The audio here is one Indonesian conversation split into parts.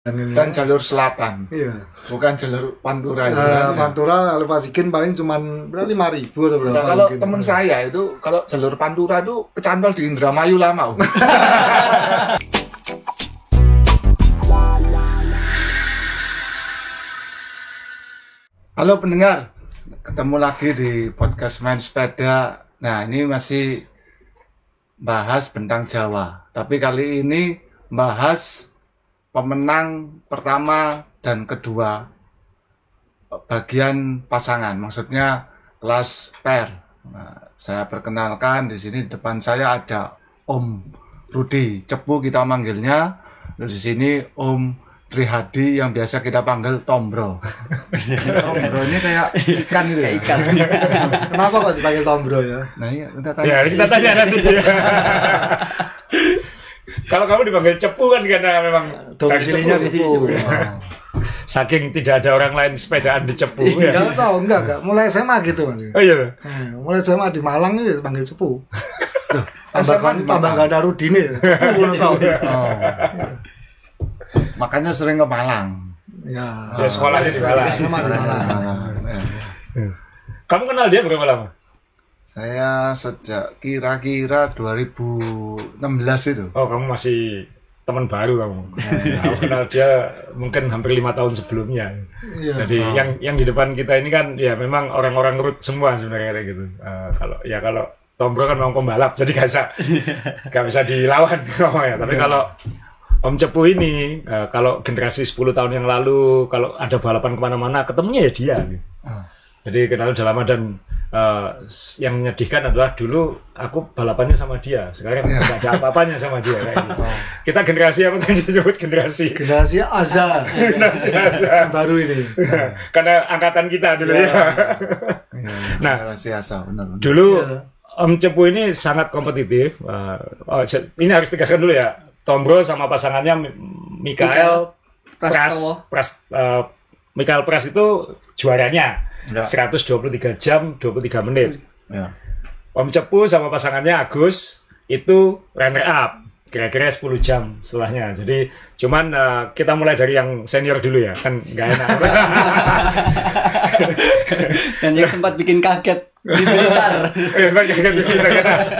Dan jalur selatan. Iya. Bukan jalur Pantura. Pantura lalu Pasikin paling cuman berapa 5.000 atau berapa? Nah, kalau teman saya itu kalau jalur Pantura itu kecantol di Indramayu lama. Halo pendengar, ketemu lagi di podcast Main Sepeda. Nah, ini masih bahas tentang Jawa, tapi kali ini bahas pemenang pertama dan kedua bagian pasangan, maksudnya kelas pair. Nah, saya perkenalkan di sini depan saya ada Om Rudi Cepu kita manggilnya. Dan di sini Om Trihadi yang biasa kita panggil Tombro. Tombro ini kayak ikan gitu ya. Ikan. Kenapa kok dipanggil Tombro ya? Nah, iya, kita tanya. Ya, kita tanya nanti. Kalau kamu dipanggil Cepu kan karena memang Domisilinya Cepu. Saking tidak ada orang lain sepedaan di Cepu. Enggak tahu, enggak. Mulai SMA gitu Mas. Oh iya. Mulai SMA di Malang itu dipanggil Cepu. Tambah enggak ada Rudine. Cepu tahu. Makanya sering ke Malang. Ya. Ya sekolahnya di Malang. SMA di Malang. Kamu kenal dia berapa lama? Saya sejak kira-kira 2016 itu. Oh, kamu masih teman baru kamu. Aku kenal dia mungkin hampir 5 tahun sebelumnya. Iya. Jadi yang di depan kita ini kan ya memang orang-orang root semua sebenarnya kayak gitu. Kalau Tombro kan memang pembalap, jadi gak bisa dilawan ya. Tapi kalau Om Cepu ini, kalau generasi 10 tahun yang lalu, kalau ada balapan kemana-mana, ketemunya ya dia. Jadi kenal udah lama dan yang menyedihkan adalah dulu aku balapannya sama dia, sekarang nggak ada apa-apanya sama dia kayak gitu. Kita generasi apa tadi disebut generasi Azza. Generasi Azza. Baru ini. Karena angkatan kita dulu ya. Nah, generasi Azza, benar. Dulu Om Cepu ini sangat kompetitif. Ini harus tegaskan dulu ya. Tombro sama pasangannya Mikael Pras itu juaranya. 123 jam 23 menit. Ya. Om Cepu sama pasangannya Agus itu runner up, kira-kira 10 jam setelahnya. Jadi cuman kita mulai dari yang senior dulu ya, kan nggak enak. Dan yang sempat bikin kaget di Blitar.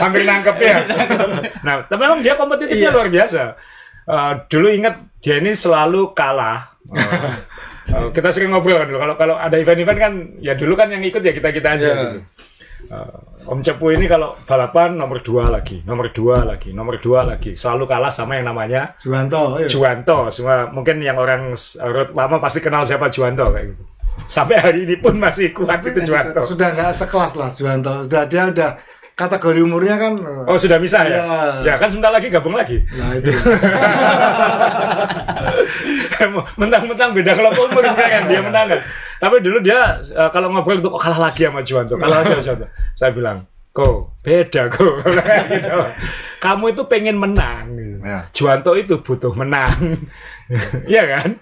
Hampir nangkep ya. Nah, tapi memang dia kompetitifnya luar biasa. Dulu ingat dia ini selalu kalah. Kita sering ngobrol kan dulu. Kalau ada event-event kan, ya dulu kan yang ikut ya kita aja. Gitu. Om Cepu ini kalau balapan nomor 2 lagi, selalu kalah sama yang namanya Juwanto. Semua mungkin yang orang road lama pasti kenal siapa Juwanto kayak gitu. Sampai hari ini pun masih kuat itu Juwanto. Sudah nggak sekelas lah Juwanto. Dia udah kategori umurnya kan. Oh, sudah bisa ya? Ya kan sebentar lagi gabung lagi. Nah itu. Mentang-mentang beda kelompok umur sekarang dia menang kan. Tapi dulu dia kalau ngobrol itu kok kalah lagi sama Juwanto. Saya bilang, beda gitu. Kamu itu pengen menang. Ya. Juwanto itu butuh menang. Iya kan?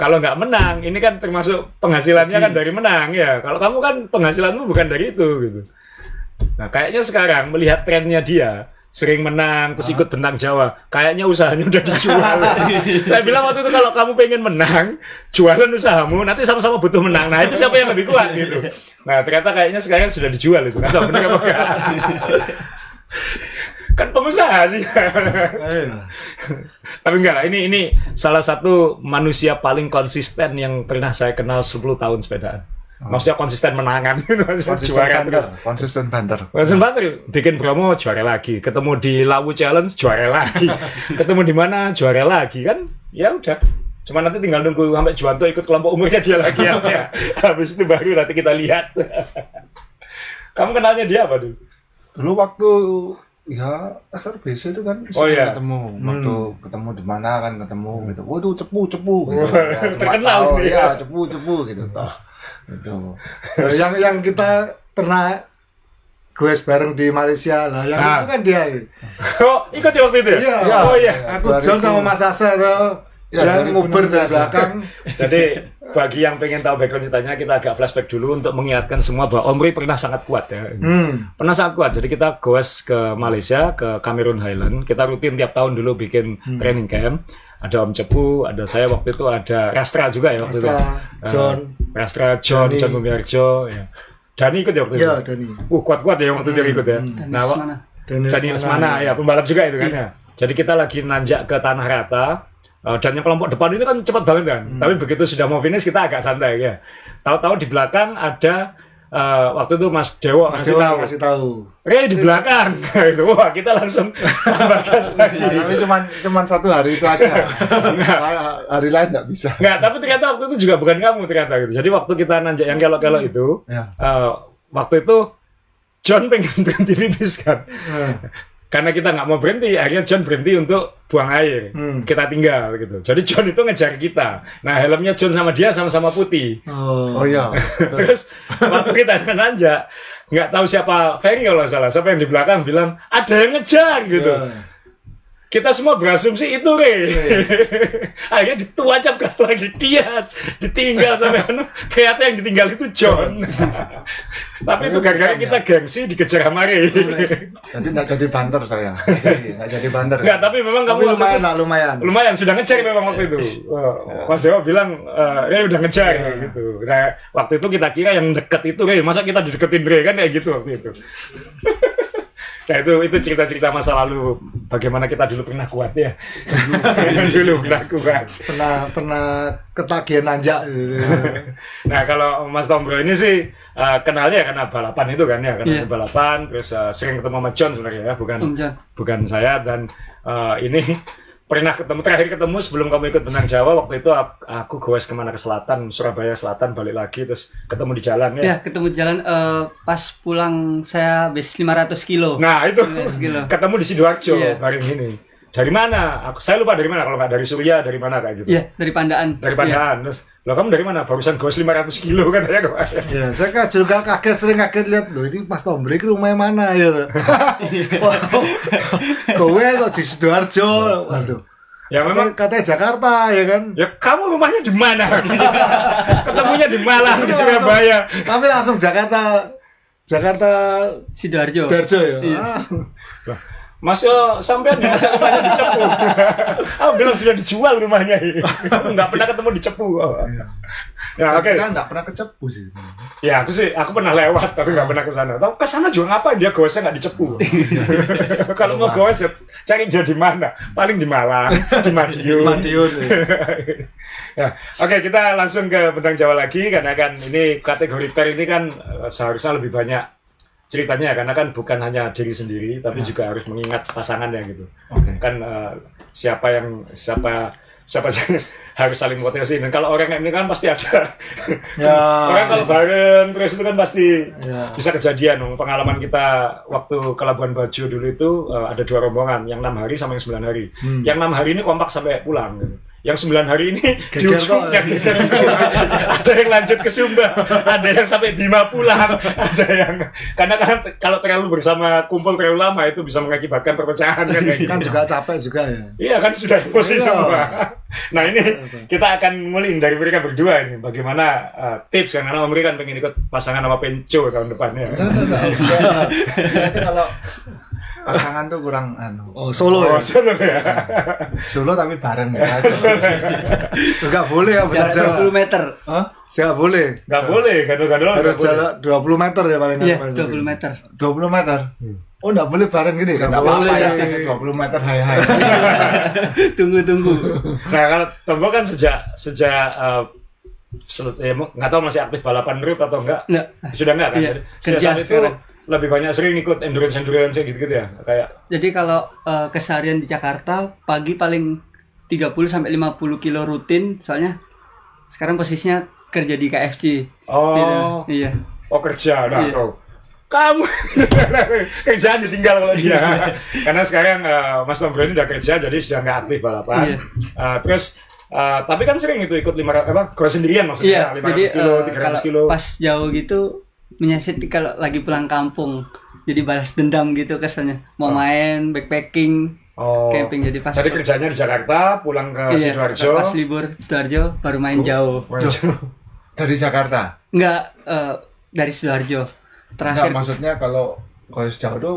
Kalau nggak menang, ini kan termasuk penghasilannya kan dari menang ya. Kalau kamu kan penghasilanmu bukan dari itu gitu. Nah, kayaknya sekarang melihat trennya dia sering menang terus ikut bentang Jawa, kayaknya usahanya udah dijual. Saya bilang waktu itu kalau kamu pengen menang, jualan usahamu, nanti sama-sama butuh menang. Nah, itu siapa yang lebih kuat gitu. Nah, ternyata kayaknya sekarang sudah dijual itu. Nggak tahu benar apa enggak. Kan pengusaha sih. Tapi enggak lah, ini salah satu manusia paling konsisten yang pernah saya kenal 10 tahun sepedaan. Maksudnya konsisten menangan, konsisten banter. Bikin promo juara lagi, ketemu di Lawu Challenge juara lagi, ketemu di mana juara lagi kan? Ya udah. Cuma nanti tinggal nunggu sampai Juwanto ikut kelompok umurnya dia lagi aja. Habis itu baru nanti kita lihat. Kamu kenalnya dia apa dulu? Dulu waktu ya SRBC itu kan ketemu. Waktu ketemu di mana kan ketemu gitu. Oh itu cepu gitu. Ya, terkenal ya cepu gitu. Gitu. yang kita pernah goes bareng di Malaysia lah, yang itu kan dia. Oh, ikut ya waktu itu ya? Iya. Oh iya. Aku John sama Mas Asa yang nguber dari belakang. Jadi bagi yang pengen tahu background ceritanya, kita agak flashback dulu untuk mengingatkan semua bahwa Om Ri pernah sangat kuat ya. Pernah sangat kuat. Jadi kita goes ke Malaysia, ke Cameron Highland. Kita rutin tiap tahun dulu bikin training camp. ada Om Cepu, ada saya waktu itu, ada Rastra juga ya waktu Rastra, itu. John. Rastra, John, Dani. John Bumiarjo, ya. Dani ikut ya waktu itu. Iya, Dani. Kuat-kuat ya waktu itu dia ikut ya. Dan mana? Dani Lesmana ya, pembalap juga itu kan ya. Jadi kita lagi nanjak ke tanah rata. Dan yang kelompok depan ini kan cepat banget kan. Tapi begitu sudah mau finish kita agak santai ya. Tahu-tahu di belakang ada waktu itu Mas Dewo kasih tahu. Ray di belakang. Itu wah kita langsung tambah gas lagi. Nah, tapi cuman 1 hari itu aja. Hari lain nggak bisa. Nggak, tapi ternyata waktu itu juga bukan kamu ternyata gitu. Jadi waktu kita nanjak yang kelok-kelok itu, Ya. waktu itu John pengen berhenti pipis kan. Karena kita nggak mau berhenti, akhirnya John berhenti untuk buang air. Kita tinggal gitu. Jadi John itu ngejar kita. Nah helmnya John sama dia sama-sama putih. Oh iya. Terus waktu kita nanjak, nggak tahu siapa Ferry kalau nggak salah, siapa yang di belakang bilang ada yang ngejar gitu. Kita semua berasumsi itu Ray. Akhirnya dituacapkan lagi Dias, ditinggal sampai ternyata yang ditinggal itu John. Tapi itu gara-gara kita gengsi dikejar sama Ray. Jadi nggak jadi banter saya. Nggak jadi banter. Enggak, tapi memang Tapi kamu lumayan lah, lumayan. lumayan sudah ngejar memang waktu itu. Mas Dewa bilang ya udah ngejar gitu. Nah, waktu itu kita kira yang deket itu Ray, masa kita dideketin Ray kan kayak gitu waktu itu. Nah itu cerita-cerita masa lalu bagaimana kita dulu pernah kuat ya. Dulu pernah kuat. Pernah ketagihan nanjak. Nah kalau Mas Tombro ini sih kenalnya karena balapan itu kan ya, karena balapan terus sering ketemu sama John sebenarnya ya, bukan saya dan ini pernah terakhir ketemu sebelum kamu ikut Benang Jawa waktu itu aku goes kemana ke selatan, Surabaya Selatan, balik lagi terus ketemu di jalan ya. Ya, ketemu di jalan pas pulang saya habis 500 kilo. Nah itu 500 kilo. ketemu di Sidoarjo Iya. bareng ini. Dari mana? Saya lupa dari mana, kalau nggak dari Surya dari mana kayak gitu. Iya, dari Pandaan. Dari Pandaan. Terus, loh kamu dari mana? Barusan goes 500 kilo katanya kemarin. Ya, saya kan juga sering kaget lihat loh ini Mas Tombro ini rumahnya mana ya. Kowe kok di Sidoarjo. Waduh. Ya memang Katanya Jakarta ya kan. ya kamu rumahnya di mana? Ketemunya di Malang, di Surabaya. Tapi langsung Jakarta Sidoarjo. ya. Iya. Mas sampean ya masa rumahnya di Cepu. Aku bilang sudah dijual rumahnya ini. Nggak pernah ketemu di Cepu. Ya oke. Kita nggak pernah ke Cepu sih. Ya aku pernah lewat tapi nggak pernah ke sana. Tahu ke sana juga ngapain dia goesnya nggak di Cepu. Kalau mau goes ya cari dia di mana? Paling di Malang, di Madiun. Ya, oke kita langsung ke Benang Jawa lagi karena kan ini kategori pair ini kan seharusnya lebih banyak ceritanya karena kan bukan hanya diri sendiri tapi juga harus mengingat pasangannya gitu. Kan siapa yang harus saling motivasi dan kalau orang ini kan pasti ada. Orang kalau bareng terus itu kan pasti bisa kejadian. Pengalaman kita waktu ke Labuan Bajo dulu itu ada 2 rombongan, yang 6 hari sama yang 9 hari. Yang 6 hari ini kompak sampai pulang gitu. Yang 9 hari ini di ujungnya geger semua. Ada yang lanjut ke Sumba, ada yang sampai Bima pulang, ada yang karena kan kalau terlalu kumpul terlalu lama itu bisa mengakibatkan perpecahan kan kayak gitu. Kan juga capek juga ya. Iya kan sudah emosi semua. Nah ini kita akan mulai dari mereka berdua ini bagaimana tips karena mereka kan pengen ikut pasangan sama Penco tahun depannya. Jadi kalau pasangan tuh kurang Solo ya. Solo tapi bareng ya. Enggak boleh ya Benang Jarak Jawa. 20 meter. Saya boleh. Nggak boleh, gadol-gadol Harus jalan 20 meter ya paling. Iya, 20 meter. 20 meter. Oh nggak boleh bareng gini kan? Nggak apa-apa ya. 20 meter hai. Tunggu. Nah kalau Tombo kan sejak nggak tahu masih aktif balapan road atau enggak? Sudah enggak kan? Iya, Sejak kerja saat itu sekarang. lebih banyak sering ikut endurance gitu ya kayak. Jadi kalau keseharian di Jakarta pagi paling 30 sampai 50 kilo rutin, soalnya sekarang posisinya kerja di KFC. Oh. Gitu. Iya. Oh kerja, nah Iya. tuh. Kamu kerjaan ditinggal kalau dia. Karena sekarang Mas Tombro ini udah kerja jadi sudah nggak aktif balapan. Iya. Terus tapi kan sering itu ikut 500 cross sendirian maksudnya. Iya, 500 jadi kilo, 300 kalau kilo. pas jauh gitu menyiasati kalau lagi pulang kampung. Jadi balas dendam gitu kesannya. Mau main, backpacking, camping. Jadi pas Jadi kerjanya di Jakarta, pulang ke Sidoarjo. Pas libur Sidoarjo baru main jauh. Dari Jakarta? Enggak, dari Sidoarjo. Terakhir. Enggak, maksudnya kalau jauh tuh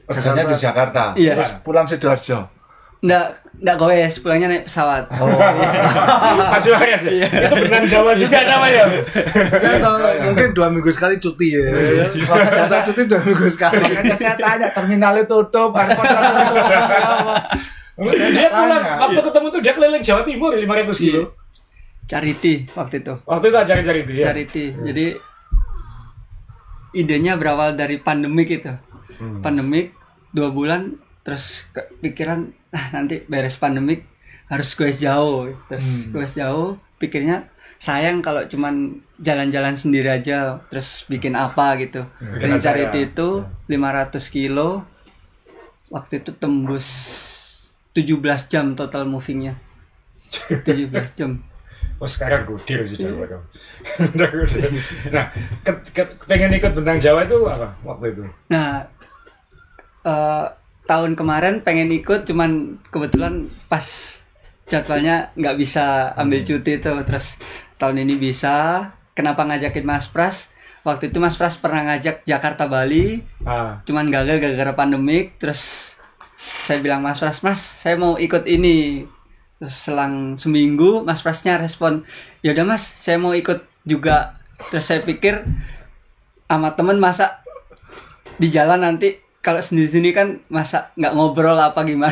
kerjanya di Jakarta. Iya. Terus pulang Sidoarjo. Nggak goes, pulangnya naik pesawat. Masih waras ya? Itu benang Jawa juga namanya. Mungkin 2 minggu sekali cuti ya. Jasa cuti 2 minggu sekali. Makanya saya tanya terminalnya tutup, airport tutup. Dia pulang, waktu ketemu tuh dia keliling Jawa Timur 500 kilo. Charity waktu itu. Waktu itu cari-cari itu ya? Charity. Jadi idenya berawal dari pandemik itu. Pandemik 2 bulan, terus pikiran, nanti beres pandemik harus goes jauh. Terus goes jauh, pikirnya sayang kalau cuman jalan-jalan sendiri aja, terus bikin apa gitu. Bikin Charity itu 500 kilo, waktu itu tembus 17 jam total movingnya. 17 jam. Oh sekarang gudir sih Jawa dong. Nah, pengen ikut Bentang Jawa itu apa waktu itu? Nah, tahun kemarin pengen ikut, cuman kebetulan pas jadwalnya nggak bisa ambil cuti itu. Terus tahun ini bisa. Kenapa ngajakin Mas Pras? Waktu itu Mas Pras pernah ngajak Jakarta Bali, cuman gagal gara-gara pandemik. Terus saya bilang Mas Pras, Mas saya mau ikut ini. Terus selang seminggu Mas Prasnya respon, ya udah Mas saya mau ikut juga. Terus saya pikir sama temen masa di jalan nanti kalau sendiri-sendiri kan masa nggak ngobrol apa gimana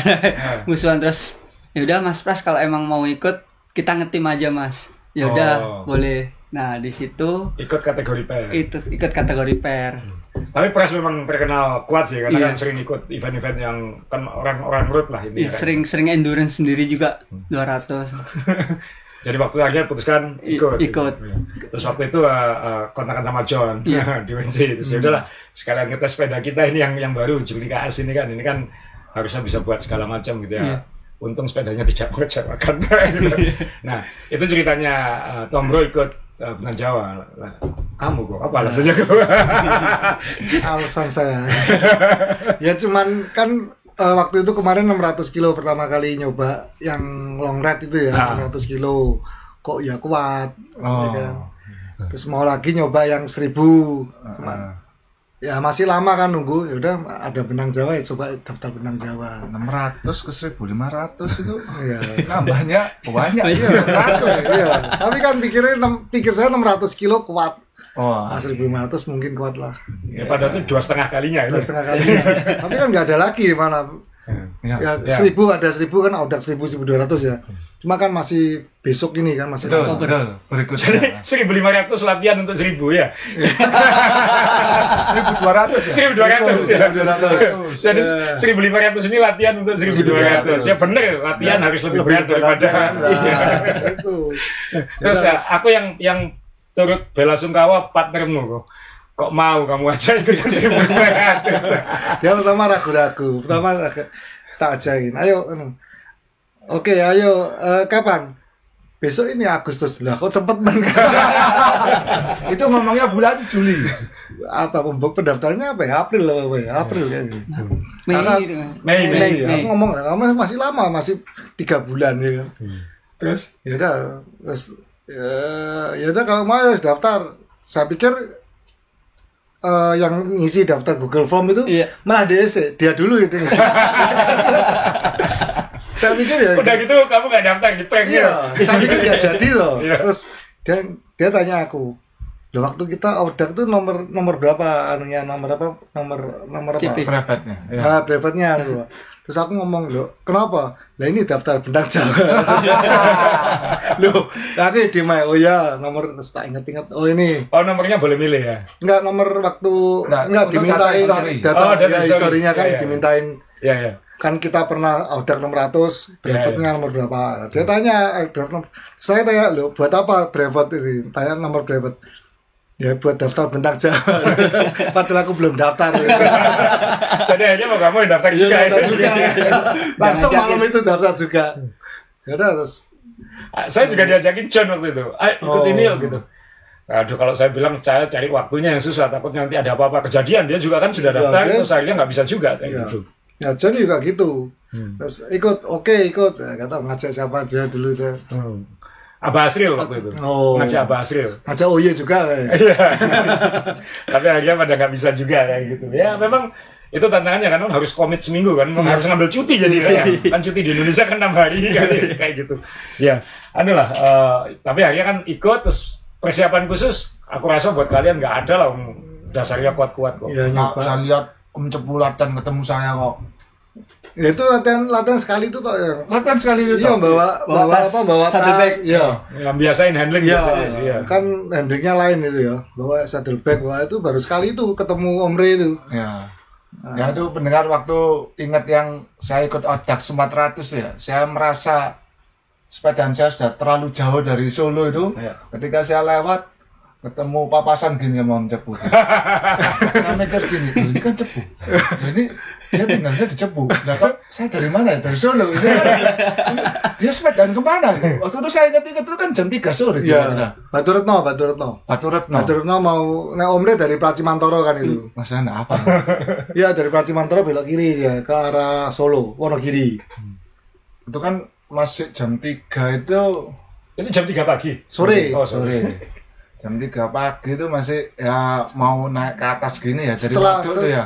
musuhan. Terus ya udah Mas Pras kalau emang mau ikut kita ngetim aja Mas. Ya udah boleh. Nah di situ ikut kategori pair. Ikut kategori pair. Tapi Pras memang terkenal kuat sih karena kan sering ikut event-event yang kan orang-orang road lah ini. Iya, sering endurance sendiri juga 200. Jadi waktu akhirnya putuskan ikut. Ikut. Terus waktu itu kontakan sama John di WNC. Terus udahlah sekalian kita sepeda kita ini yang baru Juli KS ini kan harusnya bisa buat segala macam gitu ya. Untung sepedanya tidak mengecewakan. Nah itu ceritanya Tom Bro ikut Bentang Jawa. Kamu kok apa alasannya kok? Alasan saya ya cuman kan waktu itu kemarin 600 kilo pertama kali nyoba yang long ride itu ya. 600 kilo kok ya kuat ya kan? Terus mau lagi nyoba yang 1000 ya masih lama kan nunggu. Ya udah ada Bentang Jawa ya coba daftar Bentang Jawa. 600 ke 1500 itu ya nambahnya banyak. Iya 600 iya. Tapi kan pikir saya 600 kilo kuat. 1500 mungkin kuat lah. Ya padahal itu 2,5 kalinya. 2,5 kalinya. Tapi kan nggak ada lagi mana. Ya 1000 ada 1000 kan udah 1200 ya. Cuma kan masih besok ini kan masih betul, berikutnya. Jadi 1.500 latihan untuk 1.000 ya. 1.200 ya. 1.200 ya. Jadi 1.500 ini latihan untuk 1.200. Ya bener, latihan harus lebih berat daripada. Terus aku yang turut bela sungkawa partnermu kok mau kamu aja ikut 1.500. Dia pertama ragu-ragu. Pertama tak ajakin. Ayo oke, ayo kapan? Besok ini Agustus. Lah kok cepet banget. Itu ngomongnya bulan Juli. Apa pendaftarannya apa ya? April apa ya? April ya. Mei. Aku ngomong masih lama, masih 3 bulan ya. Terus ya udah kalau mau harus daftar. Saya pikir yang ngisi daftar Google Form itu malah dia dulu itu ngisi. Saya pikir ya udah gitu kamu nggak daftar di prank ya. Saya pikir nggak jadi loh. Terus dia tanya aku, loh waktu kita order tuh nomor berapa anunya, nomor apa brevetnya brevetnya terus aku ngomong, loh kenapa, lah ini daftar Bentang Jawa. Loh aku di mail, oh ya nomor, tak ingat oh ini nomornya boleh milih ya, enggak nomor waktu enggak dimintain data historinya kan dimintain kan kita pernah order 600 brevetnya nomor berapa. Dia tanya saya tanya, loh buat apa brevet ini, tanya nomor brevet. Ya buat daftar Bentang Jawa. Padahal aku belum daftar. Jadi akhirnya mau kamu yang daftar juga. Langsung malam itu daftar juga. Ya udah terus. Saya juga diajakin John waktu itu. Ikut ini gitu. Aduh kalau saya bilang saya cari waktunya yang susah, takutnya nanti ada apa-apa kejadian. Dia juga kan sudah daftar, terus akhirnya nggak bisa juga kayak gitu. Ya John juga gitu. Terus ikut. Ya, kata ngajak siapa aja dulu saya. Abah Asril waktu itu. Ngajak Abah Asril. Ngajak Oye juga. Iya. Tapi akhirnya pada nggak bisa juga kayak gitu. Ya memang itu tantangannya kan harus komit seminggu kan, harus ngambil cuti jadi kan cuti di Indonesia kan 6 hari kan, kayak gitu. Ya, adalah. Tapi akhirnya kan ikut terus persiapan khusus. Aku rasa buat kalian nggak ada lah, dasarnya kuat-kuat kok. Ya, Nah, saya lihat Om Cepu latihan ketemu saya kok. Ya itu latihan sekali itu toh ya. Latihan sekali itu. Iya, bawa saddle bag. tas. Iya. Yang biasain handling Iya, biasanya sih. Ya. kan handlingnya lain itu ya. Bawa saddle bag, wah itu baru sekali itu ketemu Om Re itu. Ya. Ya itu pendengar waktu ingat yang saya ikut Odak 400 ya. Saya merasa sepedaan saya sudah terlalu jauh dari Solo itu. Ya. Ketika saya lewat ketemu papasan gini sama Om Cepu. Saya mikir gini, ini kan Cepu. Ini dia tinggalnya di Cepu. Nah, kok saya dari mana ya? Dari Solo. Dia sepedaan kemana? Waktu itu saya ingat-ingat itu kan jam 3 sore. Iya. Batu Retno. Batu Retno. Mau Om Re dari Pracimantoro kan itu. Mas Anda apa? Iya, dari Pracimantoro belok kiri ya ke arah Solo, Wonogiri. Itu kan masih jam 3 itu Itu jam 3 pagi. Sore. Oh, sore. Jam 3 pagi itu masih ya mau naik ke atas gini ya dari Setelah- Waduk itu ya.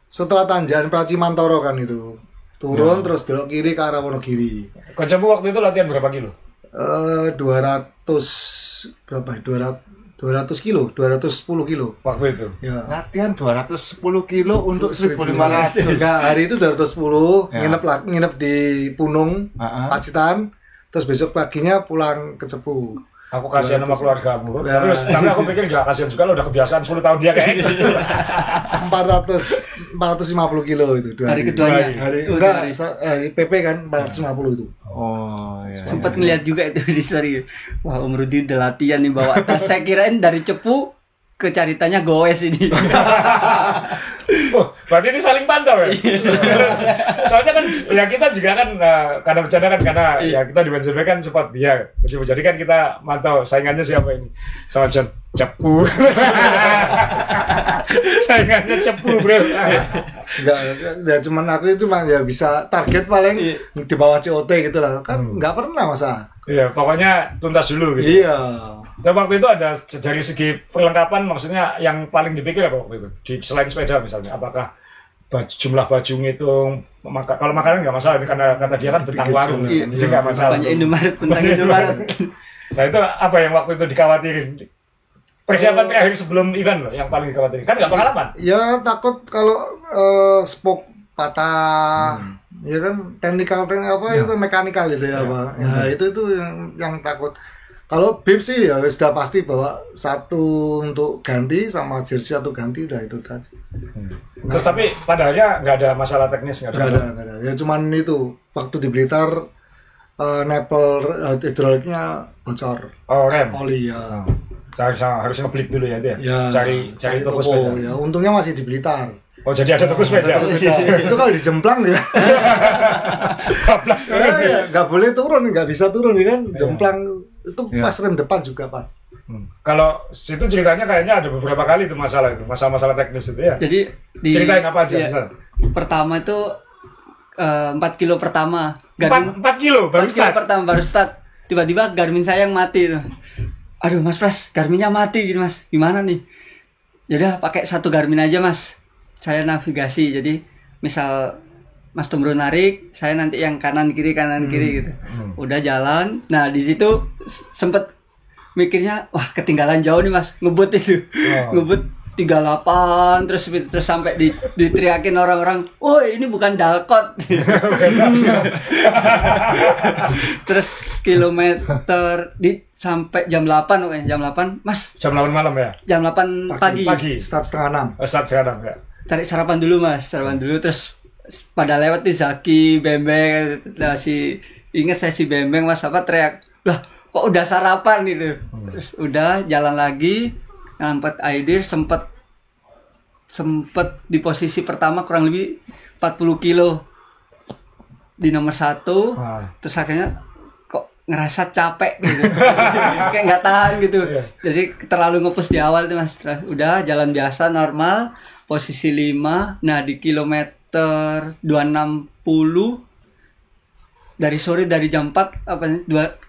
Setelah tanjakan Pracimantoro kan itu. Turun terus belok kiri ke arah Wonogiri. Coach Cepu waktu itu latihan berapa kilo? 200 berapa ya? 200 kilo, 210 kilo. Waktu itu. Ya. Latihan 210 kilo untuk 1.500. Enggak, hari itu 210, Ya. nginep di Punung, Heeh. Pacitan. Terus besok paginya pulang ke Cepu. Aku kasihan sama keluargamu. Ya. Terus tapi aku pikir gak kasihan juga, lo udah kebiasaan 10 tahun dia kayak gitu. 450 kilo itu dua Hari keduanya. Hari Oh, enggak, hari. PP kan 450 itu. Oh iya. Sempat ngeliat juga itu di story. Wah, Om Rudi udah latihan nih bawa tas. Saya kirain dari Cepu ke Caritanya goes ini. Oh, berarti ini saling pantau ya? Soalnya kan ya kita juga kan karena bercanda kan karena ya kita di Benzema kan sempat dia. Jadi kan kita mantau saingannya siapa ini. Sama John Cepu. Saingannya Cepu, Bro. Enggak, ya cuman aku itu mah ya bisa target paling di bawah COT gitu lah. Kan enggak pernah masa. Iya, pokoknya tuntas dulu gitu. Iya. Dan waktu itu ada dari segi perlengkapan maksudnya yang paling dipikir apa waktu itu? Selain sepeda misalnya, apakah jumlah baju ngitung, kalau makanan nggak masalah, ini karena kata dia kan bentang warung, Iya. jadi nggak masalah. Banyak Indomaret, tentang Indomaret. Nah itu apa yang waktu itu dikhawatirin? Persiapan terakhir sebelum event loh, yang paling dikhawatirin. Kan nggak pengalaman. Ya takut kalau spoke patah. Ya kan teknikal apa itu mekanikal gitu ya, Pak. Ya itu yang takut. Kalau bib sih ya sudah pasti bahwa satu untuk ganti sama jersey satu ganti udah itu saja. Terus tapi padahalnya nggak ada masalah teknis, nggak ada. Nggak ada. Ya cuman itu waktu di Blitar nepel hidroliknya bocor Oh rem. oli ya. Harus ngeblik dulu ya dia. Ya, Cari toko sepeda. Ya, untungnya masih di Blitar. Oh jadi ada toko sepeda. Itu kalau dijemplang ya. Bablas. Ya, nggak boleh turun, nggak bisa turun ya kan. Jemplang itu pas rem depan juga pas. Kalau situ ceritanya kayaknya ada beberapa kali itu masalah teknis itu ya. Jadi Ceritain apa aja ya, misalnya. pertama itu 4 kilo pertama. 4 kilo baru 4 kilo start. pertama baru start. Tiba-tiba Garmin saya yang mati tuh. Aduh Mas Pras, Garminnya mati gitu Mas. Gimana nih? Yaudah pakai satu Garmin aja Mas. Saya navigasi. Jadi misal Mas Tumro narik, saya nanti yang kanan kiri gitu. Udah jalan. Nah di situ sempet mikirnya, wah ketinggalan jauh nih Mas, ngebut itu, ngebut 38 terus sampai diteriakin orang-orang, oh ini bukan Dalkot. Terus kilometer sampai jam 8 jam 8 Mas. Jam 8 malam ya? Jam 8 pagi. Start setengah 6. Start sekarang ya. Cari sarapan dulu Mas, terus pada lewat di Zaki, Bembeng, ingat saya si Bembeng Mas apa teriak, lah kok udah sarapan gitu. Terus udah jalan lagi, ngangkat air sempet di posisi pertama kurang lebih 40 kilo di nomor 1. Terus akhirnya kok ngerasa capek gitu. Kayak nggak tahan gitu. Jadi terlalu ngepus di awal tuh Mas. Terus udah jalan biasa normal, posisi 5. Nah di kilometer 260 dari sore dari jam 4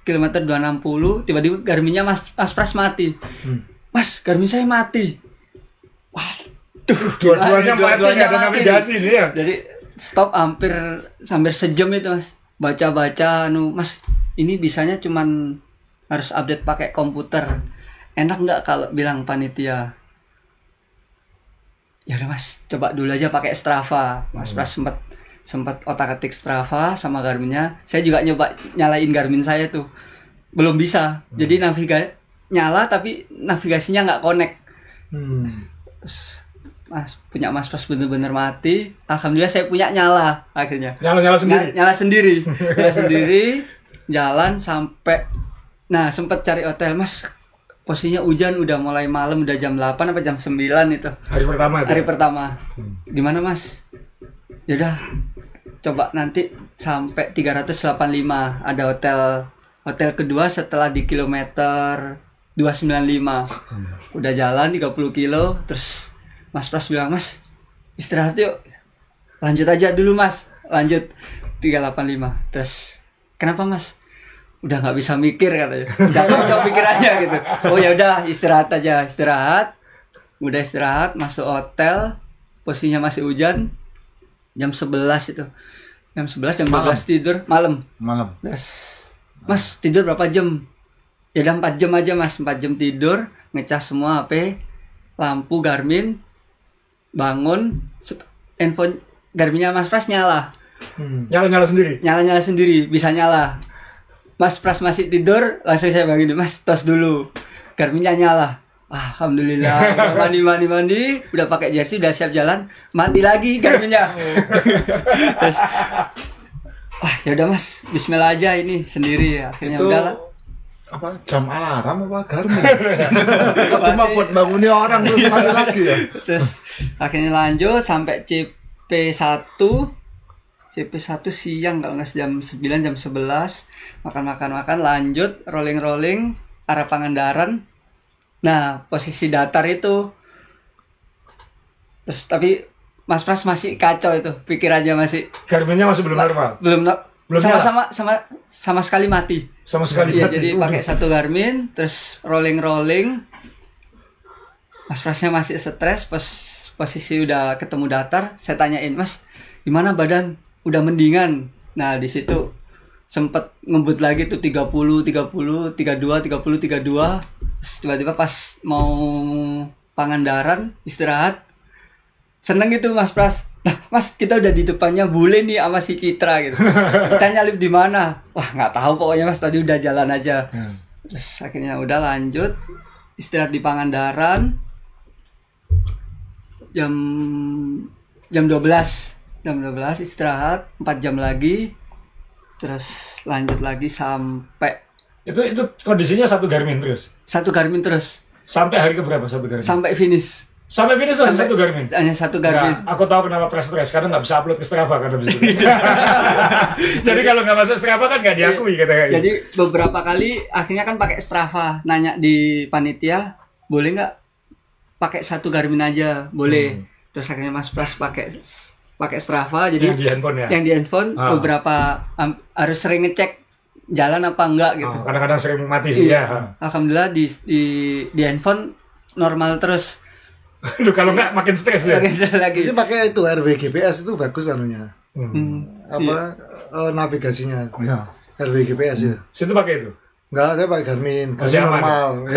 kilometer 260 tiba-tiba Garminnya Mas Pras mati. Mas, Garmin saya mati. Wah, Dua-duanya mati, nggak ada navigasi nih ya. Jadi stop hampir sejam itu Mas. Baca-baca, Mas, ini bisanya cuman harus update pakai komputer. Enak nggak kalau bilang panitia? Ya udah Mas, coba dulu aja pakai Strava. Mas Pras sempat otak-atik Strava sama Garmin-nya. Saya juga nyoba nyalain Garmin saya tuh. Belum bisa. Jadi nyala tapi navigasinya nggak connect. Terus Mas Pras bener-bener mati. Alhamdulillah saya punya nyala akhirnya. Nyala sendiri. Nyala sendiri. Jalan sampai sempat cari hotel, Mas. Posisinya hujan, udah mulai malam, udah jam 8 apa jam 9 itu. Hari pertama. Gimana Mas? Yaudah, coba nanti sampai 385. Ada hotel kedua setelah di kilometer 295. Udah jalan 30 kilo, terus Mas Pras bilang, Mas, istirahat yuk. Lanjut aja dulu Mas. Lanjut 385. Terus, kenapa Mas? Udah nggak bisa mikir katanya, udah kacau pikirannya gitu. Oh ya udah istirahat aja, udah istirahat, masuk hotel, posisinya masih hujan, jam 11 itu, jam 12 tidur malam. Terus, Mas tidur berapa jam? Ya udah 4 jam aja Mas, 4 jam tidur, ngecas semua HP, lampu Garmin, bangun, handphone Garminnya Mas Pras nyala. Nyala sendiri, bisa nyala. Mas Pras masih tidur, langsung saya bangun, Mas tos dulu. Garminnya nyala. Alhamdulillah, udah mandi, udah pakai jersey, udah siap jalan, mati lagi Garminnya. Terus, ya udah Mas, Bismillah aja ini sendiri ya. Akhirnya itu udahlah. Apa jam alarm apa Garmin? Cuma buat bangunin orang belum mati lagi ya. Terus akhirnya lanjut sampai CP1 siang kalau nggak jam 9 jam 11 makan lanjut rolling arah Pangandaran. Nah posisi datar itu terus tapi Mas Pras masih kacau itu pikirannya, masih Garminnya masih belum normal, belum sama sekali mati ya. Jadi pakai satu Garmin terus rolling Mas Prasnya masih stres. Posisi udah ketemu datar, saya tanyain, Mas gimana badan? Udah mendingan. Nah di situ sempet ngebut lagi tuh 30, 32. Terus tiba-tiba pas mau Pangandaran istirahat, seneng gitu Mas Pras. Nah Mas kita udah di depannya bule nih sama si Citra gitu. Kita nyalip di mana? Wah nggak tahu pokoknya Mas, tadi udah jalan aja. Terus akhirnya udah lanjut istirahat di Pangandaran jam 12 istirahat 4 jam lagi, terus lanjut lagi sampai itu kondisinya satu Garmin terus sampai hari keberapa satu Garmin sampai finish hanya satu Garmin. Nah, aku tahu kenapa stres karena nggak bisa upload ke Strava karena bisa. Jadi kalau nggak masuk Strava kan nggak diakui katanya. Jadi beberapa kali akhirnya kan pakai Strava, nanya di panitia boleh nggak pakai satu Garmin aja, boleh. Terus akhirnya Mas Pras pakai Strava, jadi yang di handphone beberapa harus sering ngecek jalan apa enggak gitu. Kadang-kadang sering mati sih ya. Alhamdulillah di handphone normal terus. Lu kalau enggak makin stres ya. Lagi sih pakai itu RW GPS itu bagus anunya. Navigasinya. Ya. RW GPS ya. Situ pakai itu. Enggak, saya pakai Garmin normal.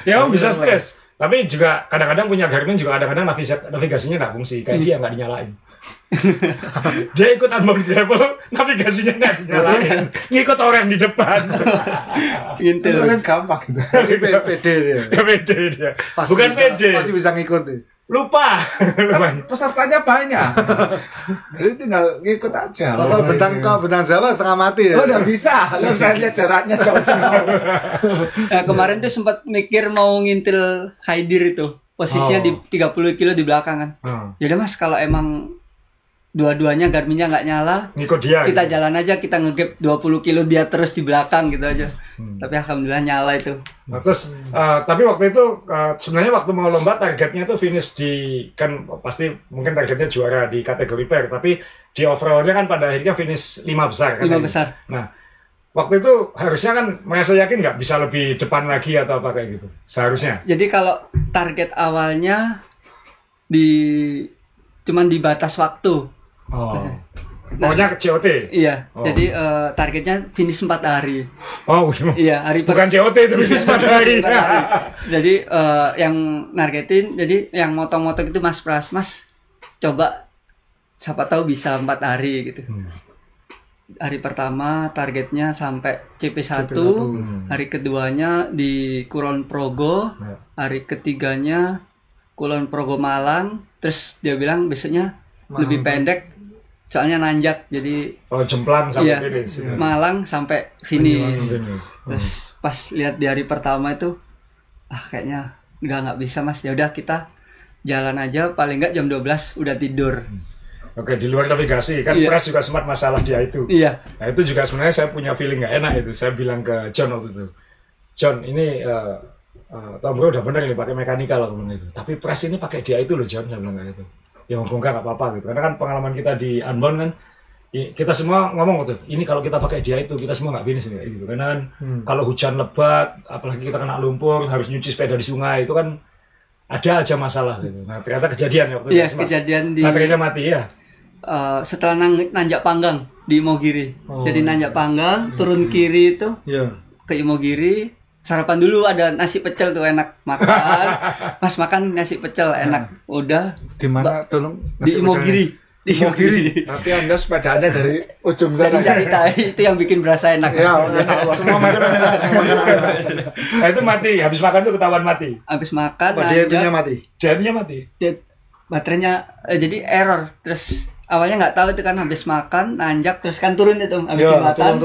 Ya emang bisa stres. Tapi juga kadang-kadang punya Garmin juga kadang-kadang navigasinya nggak fungsi, kayak dia nggak dinyalain. Dia ikut unbound travel, navigasinya nggak dinyalain, ngikut orang di depan. Intil. Itu kan gampang gitu. PD dia. Bukan PD. Pasti bisa ngikut deh. Lupa. Pesertanya banyak. Jadi tinggal ngikut aja. Kalau bentang Jawa setengah mati ya. Oh, udah bisa. Lu saya lihat jaraknya jauh-jauh. Nah, kemarin tuh sempat mikir mau ngintil Haidir itu. Posisinya di 30 kilo di belakang kan. Jadi Mas kalau emang dua-duanya Garminnya nggak nyala, ngikut dia. Kita jalan aja, kita ngegap 20 kilo dia terus di belakang gitu aja. Tapi alhamdulillah nyala itu. Nah, terus tapi waktu itu sebenarnya waktu mau lomba targetnya itu finish di, kan pasti mungkin targetnya juara di kategori pair, tapi di overallnya kan pada akhirnya finish 5 besar kan. 5 besar. Nah, waktu itu harusnya kan merasa yakin nggak bisa lebih depan lagi atau apa kayak gitu seharusnya. Jadi kalau target awalnya cuman di batas waktu. Oh. Pokoknya COT. Iya. Oh. Jadi targetnya finish 4 hari. Oh, Iya, bukan COT itu finish 4 hari. Jadi yang nargetin, jadi yang motong-motong itu Mas Pras, Mas coba siapa tahu bisa 4 hari gitu. Hari pertama targetnya sampai CP1, hari keduanya di Kulon Progo, hari ketiganya Kulon Progo Malang, terus dia bilang besoknya lebih pendek soalnya nanjak, jadi jemplang sampai iya, finish. Malang sampai finish. Terus pas lihat di hari pertama itu kayaknya nggak bisa Mas, ya udah kita jalan aja, paling nggak jam 12 udah tidur. Oke, di luar navigasi kan Pras juga sempat masalah dia itu. Iya. Nah itu juga sebenarnya saya punya feeling nggak enak itu. Saya bilang ke John waktu itu, John ini Tom Bro udah bener nih pakai mekanikal itu. Tapi Pras ini pakai dia itu loh John, saya bilang kayak gitu. Ya enggak apa-apa gitu. Karena kan pengalaman kita di Unbound kan, kita semua ngomong waktu itu, ini kalau kita pakai dia itu kita semua nggak finish nih gitu. Karena kan kalau hujan lebat, apalagi kita kena lumpur, harus nyuci sepeda di sungai itu kan ada aja masalah gitu. Nah ternyata kejadian waktu itu. Iya, kejadian di. Baterainya mati ya. Setelah nanjak Panggang di Imogiri. Jadi nanjak Panggang, turun kiri itu ke Imogiri, sarapan dulu ada nasi pecel tuh enak makan. Mas makan nasi pecel enak. Udah. Di mana tolong? Di Imogiri. Di Imogiri. Tapi Anda sepedanya dari ujung sana. Dari Carita itu yang bikin berasa enak. Ya, semua makanan enak, semua makanan. Nah itu mati, habis makan tuh ketahuan mati. Habis makan dia itunya mati. Jadinya mati. Baterainya jadi error. Terus awalnya nggak tahu itu kan, habis makan nanjak terus kan turun itu habis jembatan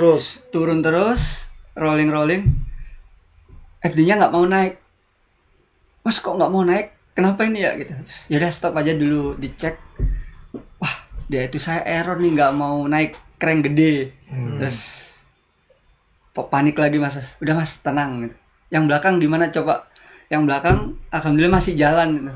turun terus rolling FD-nya nggak mau naik. Mas kok nggak mau naik, kenapa ini ya gitu. Yaudah stop aja dulu, dicek, wah dia itu saya error nih, nggak mau naik crank gede. Terus panik lagi Mas, udah Mas tenang gitu. Yang belakang gimana coba, yang belakang alhamdulillah masih jalan gitu.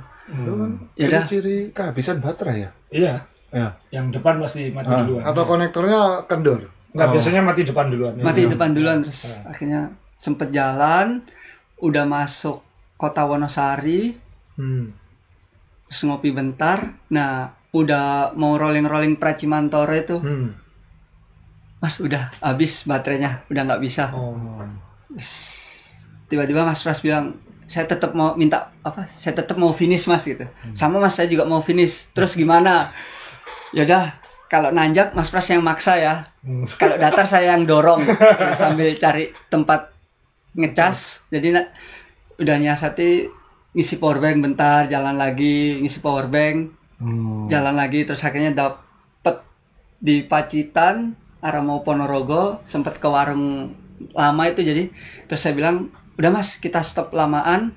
Yaudah. Ciri-ciri kehabisan baterai ya? Iya. Ya. Yang depan pasti mati duluan. Atau konektornya kendor? Enggak, biasanya mati depan duluan. Mati depan duluan, terus akhirnya sempet jalan, udah masuk kota Wonosari, terus ngopi bentar. Nah, udah mau rolling Pracimantoro itu, Mas udah habis baterainya, udah nggak bisa. Tiba-tiba Mas Pras bilang, saya tetap mau minta saya tetap mau finish Mas gitu. Sama Mas, saya juga mau finish. Terus gimana? Yaudah, kalau nanjak Mas Pras yang maksa ya. Kalau datar saya yang dorong sambil cari tempat ngecas. Jadi udah nyiasati ngisi powerbank bentar, jalan lagi, ngisi powerbank, jalan lagi, terus akhirnya dapet di Pacitan arah mau Ponorogo, sempet ke warung lama itu. Jadi terus saya bilang, udah Mas kita stop lamaan,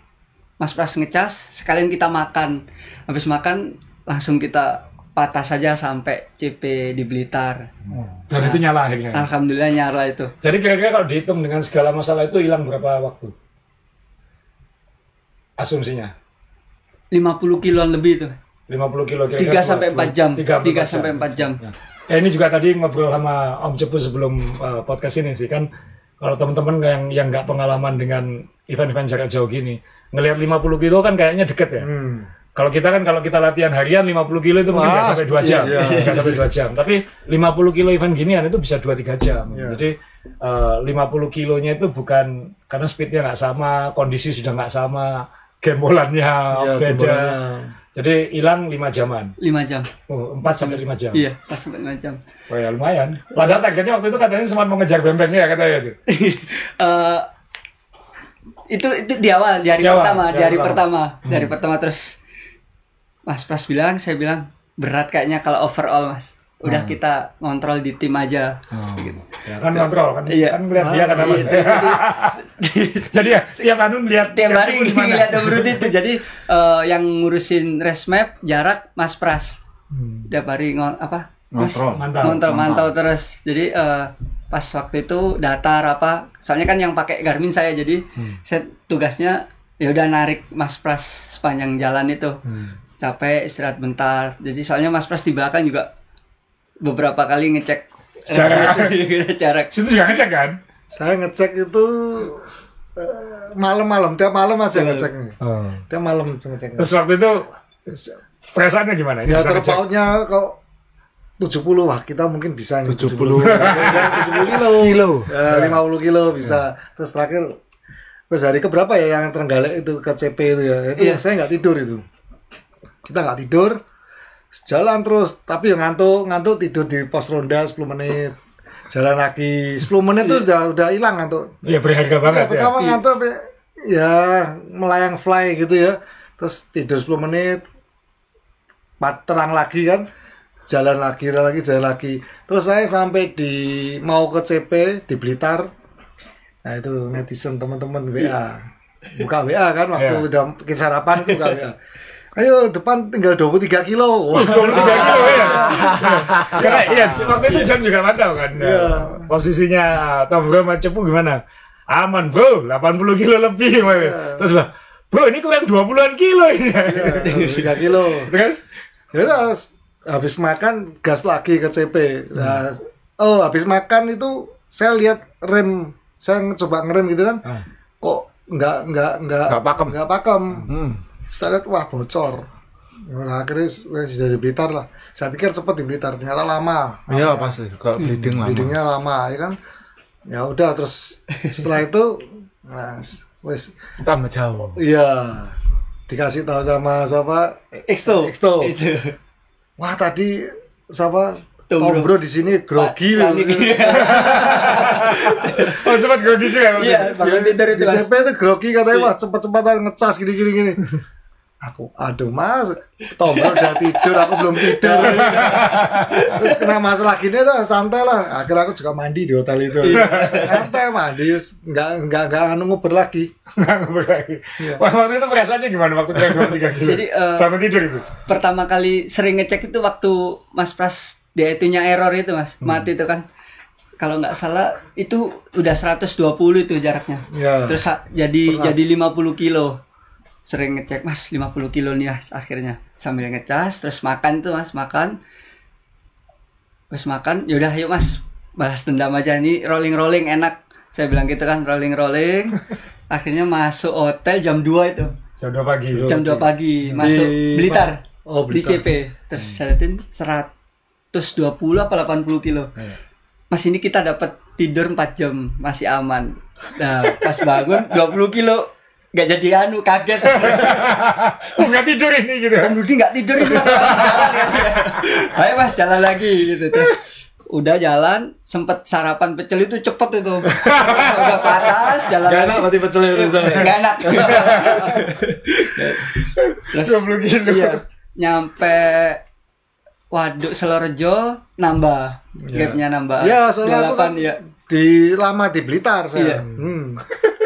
Mas Pras ngecas, sekalian kita makan. Habis makan langsung kita patah saja sampai CP di Blitar. Dan itu nyala akhirnya. Alhamdulillah nyala itu. Jadi kira-kira kalau dihitung dengan segala masalah itu hilang berapa waktu? Asumsinya 50 kiloan lebih itu. 50 kilo kira-kira 3 sampai 4 jam. 3 sampai 4 jam. Ini juga tadi ngobrol sama Om Cepu sebelum podcast ini sih kan, kalau teman-teman yang nggak pengalaman dengan event-event jarak jauh gini, ngelihat 50 kilo kan kayaknya deket ya. Kalau kita latihan harian 50 kilo itu mungkin nggak sampai 2 jam. Nggak sampai 2 jam. Tapi 50 kilo event ginian itu bisa 2-3 jam. Jadi 50 kilonya itu bukan karena speednya nggak sama, kondisi sudah nggak sama, gembolannya beda. Jadi hilang 5 jaman. 5 jam. 4 sampai 5 jam. Iya, 4 sampai 5 jam. Oh ya lumayan. Padahal targetnya waktu itu katanya sempat mengejar bembengnya ya katanya itu. Itu di awal, di hari pertama terus Mas Pras bilang, saya bilang berat kayaknya kalau overall Mas. Udah kita ngontrol di tim aja. Gitu. Ya, kan ngontrol kan. Iya. Kan ngeliat dia kan apa. Jadi ya setiap anu lihat tiap hari ngeliat Om itu. Jadi yang ngurusin race map jarak Mas Pras. Tiap hari mantau terus. Jadi pas waktu itu datar soalnya kan yang pakai Garmin saya, jadi saya tugasnya ya udah narik Mas Pras sepanjang jalan itu. Capek istirahat bentar. Jadi soalnya Mas Pras di belakang juga beberapa kali ngecek jarak. Situ juga ngecek kan? Saya ngecek itu malam-malam, tiap malam aja ngeceknya. Tiap malam ngecek. Terus waktu itu Perasaannya gimana? Ini Ya bisa ngecek. terpautnya kok 70, wah kita mungkin bisa nih 70. 70 Kilo. ya, 50 kilo bisa. Terus terakhir hari keberapa ya yang Trenggalek itu ke CP itu ya, itu saya nggak tidur itu, kita nggak tidur, jalan terus, tapi yang ngantuk tidur di pos ronda 10 menit, jalan lagi 10 menit tuh udah hilang ngantuk. Iya, berharga banget ya. Pertama ngantuk sampai ya melayang fly gitu ya, terus tidur 10 menit, terang lagi kan, jalan lagi. Terus saya sampai mau ke CP di Blitar. Nah itu netizen teman-teman WA. Buka WA kan waktu udah bikin sarapan tuh buka WA. Ayo depan tinggal 23 kilo. 23 kilo ya. Karena iya waktu itu John juga mantau kan. Posisinya Tom Bro sama Cepu gimana? Aman bro, 80 kilo lebih. Terus bro ini kurang 20-an kilo ini. 23 kilo. Terus? Ya udah, habis makan gas lagi ke CP. Nah, habis makan itu saya lihat rem, saya coba ngerem gitu kan, kok nggak pakem. Setelah lihat wah bocor. Nah, akhirnya sudah di Blitar lah. Saya pikir cepet di Blitar, ternyata lama. Iya pasti kalau bleeding lama. Bleedingnya lama ya kan. Ya udah terus setelah itu, wes Tambah jauh. iya dikasih tahu sama siapa Exto. Wah tadi siapa Tom Tom Bro Bro di sini grogi Oh sempat grogi juga. Iya, bangun tidur itu di Mas. CP itu grogi katanya, wah cepet-cepetan ngecas gini. Aku, aduh mas, Tom Bro udah tidur, aku belum tidur. Terus kena masalah gini dah, santai lah. Akhirnya aku juga mandi di hotel itu. Santai mandi, nggak nguber lagi. Nggak lagi. Waktu itu perasaannya gimana waktu tren 23 kilo? Jadi bangun tidur itu. pertama kali sering ngecek itu waktu Mas Pras dia itunya error itu Mas, mati itu kan. Kalau nggak salah itu udah 120 itu jaraknya. Ya. Terus jadi 50 kilo. Sering ngecek Mas 50 kilo nih akhirnya sambil ngecas terus makan tuh Mas terus makan yaudah yuk Mas balas dendam aja ini rolling enak saya bilang gitu kan rolling akhirnya masuk hotel jam 2 itu jam 2 pagi masuk Blitar di CP terus saya liatin 120 apa 80 kilo Mas ini kita dapat tidur 4 jam masih aman. Nah pas bangun 20 kilo nggak jadi kaget. Nggak tidur ini gitu. Rudi nggak tidur itu Mas. Jalan ya. Ayo Mas jalan lagi gitu. Terus udah jalan sempet sarapan pecel itu cepet itu. Udah ke atas jalan Gak lagi. enak berarti pecel itu soalnya. Nggak enak. Terus 20 kilo. Iya, nyampe Waduk Selorejo nambah. Gapnya nambah. Ya soalnya aku kan ya. lama di Blitar saya. Iya.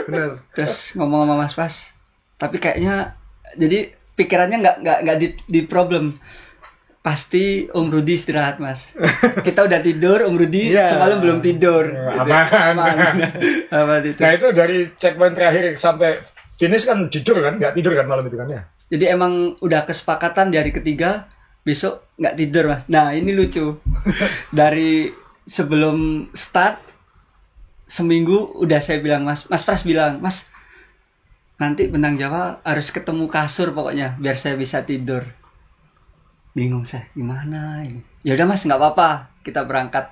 Bener. Terus ngomong sama Mas Pras, tapi kayaknya jadi pikirannya nggak di problem. Pasti Om Rudi istirahat Mas. Kita udah tidur, Om Rudi semalam belum tidur. Aman itu. Nah itu dari checkpoint terakhir sampai finish kan tidur kan, nggak tidur kan malam itu kan ya. Jadi emang udah kesepakatan di hari ketiga besok nggak tidur Mas. Nah ini lucu. Dari sebelum start seminggu udah saya bilang Mas Pras bilang Mas nanti Bentang Jawa harus ketemu kasur pokoknya biar saya bisa tidur. Bingung saya gimana ini. Ya udah Mas nggak apa-apa kita berangkat.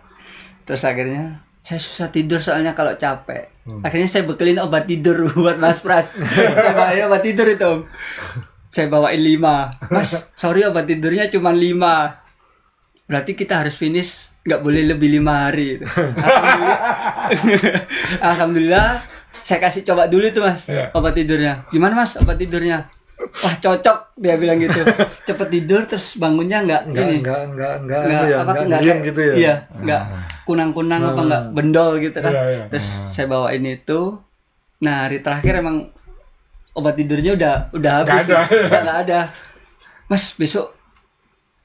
Terus akhirnya saya susah tidur soalnya kalau capek. Akhirnya saya bekelin obat tidur buat Mas Pras. Saya bawain obat tidur itu. Saya bawain 5. Mas sorry obat tidurnya cuma 5. Berarti kita harus finish nggak boleh lebih 5 hari. Alhamdulillah saya kasih coba dulu tuh Mas obat tidurnya. Gimana Mas obat tidurnya? Wah cocok dia bilang gitu. Cepet tidur terus bangunnya nggak gitu ya. Iya nggak kunang-kunang apa nggak bendol gitu kan. Terus saya bawain itu. Nah hari terakhir emang obat tidurnya udah habis. Nggak ada. Mas besok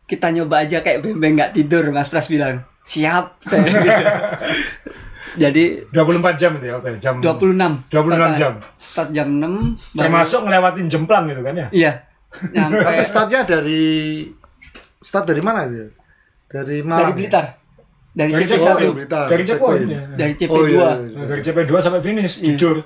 kita nyoba aja kayak bembeng nggak tidur. Mas Pras bilang siap saya gitu. Jadi 24 jam itu ya, jam 26 jam. Start jam 6 termasuk ngelewatin jemplang gitu kan ya. Iya. Tapi startnya dari mana itu? Dari Malang. Dari Blitar. Dari Dari CP1. Dari checkpoint. Dari CP2. Oh, iya. Dari CP2 sampai finish jujur.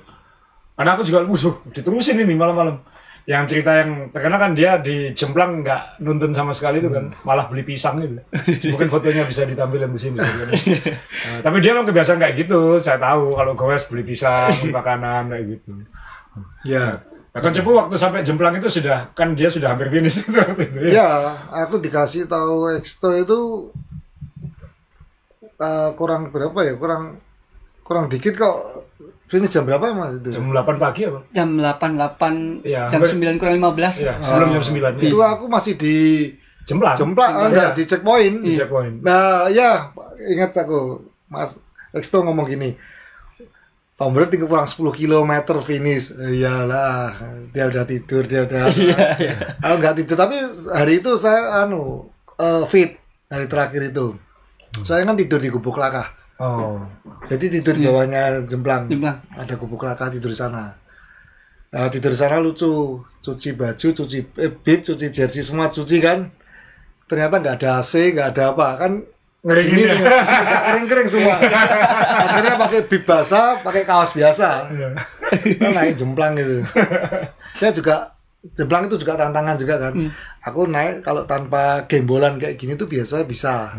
Karena aku juga musuh diterusin ini malam-malam. yang cerita yang terkenal kan dia di Jemplang nggak nuntun sama sekali itu kan, malah beli pisang gitu. Mungkin fotonya bisa ditampilkan di sini. Tapi dia memang kebiasaan kayak gitu. Saya tahu kalau goes beli pisang, beli makanan kayak gitu. Ya. Nah, kan Cepu waktu sampai Jemplang itu dia sudah hampir finish itu waktu itu. Ya, aku dikasih tahu Exto itu kurang berapa ya? Kurang dikit kok. Finish jam berapa Mas itu? Jam 8 pagi apa? Jam 8 Iya, jam 9 kurang 15. Iya, sebelum jam 9. Itu aku masih di Jemplang. enggak di checkpoint. Di checkpoint. Nah, ya, ingat aku. Mas Exto ngomong gini. Tom Brady kurang 10 km finish. Iyalah, dia udah tidur, dia udah. Aku nggak tidur, tapi hari itu saya fit hari terakhir itu. Saya kan tidur di Gubuk Lakah. Oh. Jadi tidur di bawahnya Jemplang. Jemplang. Ada Gubuk Lakah, tidur di sana. Nah, tidur di sana lucu. Cuci baju, cuci bib, cuci jersey semua cuci kan. Ternyata nggak ada AC, nggak ada apa kan. Ngeri Ini gini. nggak kering-kering semua. Akhirnya pakai bib basah, pakai kaos biasa. Nah, naik Jemplang gitu. Saya juga Jemplang itu juga tantangan juga kan. Aku naik kalau tanpa gembolan kayak gini tuh biasa bisa.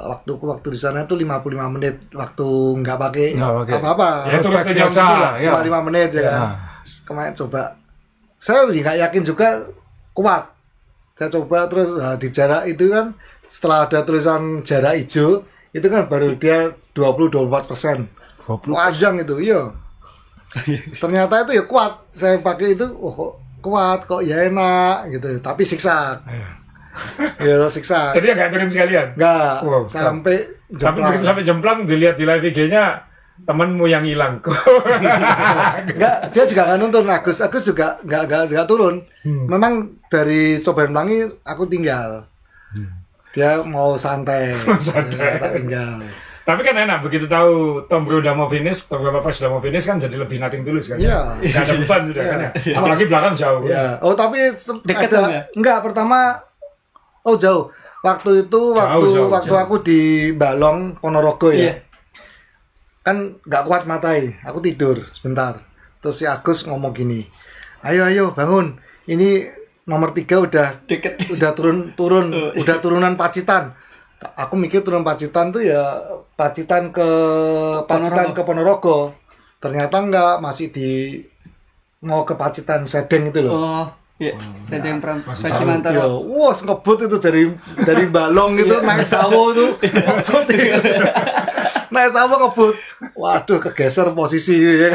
Waktu di sana itu 55 menit waktu nggak pakai apa-apa. Ya, itu waktu biasa, ya. 55 menit ya kan. Kemarin coba. Saya nggak yakin juga kuat. Saya coba terus di jarak itu kan setelah ada tulisan jarak hijau itu kan baru dia 20-24%. 20. Panjang itu, iya. Ternyata itu ya kuat. Saya pakai itu, kok kuat, kok ya enak gitu. Tapi siksa. Ya siksa. Jadi nggak turun sekalian? Enggak, Wow, sampai Tapi Jemplang. begitu sampai Jemplang dilihat di live IG-nya temanmu yang hilang. Enggak, dia juga nggak nuntun. Agus juga nggak turun. Memang dari Coban Pelangi aku tinggal. Dia mau santai. Ya, tak tinggal. Tapi kan enak begitu tahu Tom Bro udah mau finish, Tom Bro sudah mau finish kan jadi lebih nothing tulus kan. Iya. Nggak ada beban sudah kan ya. Apalagi belakang jauh. Ya. Oh, tapi Dekat ada dong ya? enggak pertama jauh. Waktu itu Jauh. aku di Balong Ponorogo ya. Iya. Kan nggak kuat matai, aku tidur sebentar. Terus si Agus ngomong gini, ayo bangun, ini nomor 3 Deket. udah turun udah turunan Pacitan. Aku mikir turun Pacitan tuh ya Pacitan ke Ponorogo. Ternyata enggak, masih mau ke Pacitan Sedeng itu loh. Oh, iya. Saya yang pernah Masih Pak jauh. Cimantoro. Ya, wah, ngebut itu dari Balong itu naik sawo itu ngebut itu. Naik sawo ngebut. Waduh, kegeser posisi ya.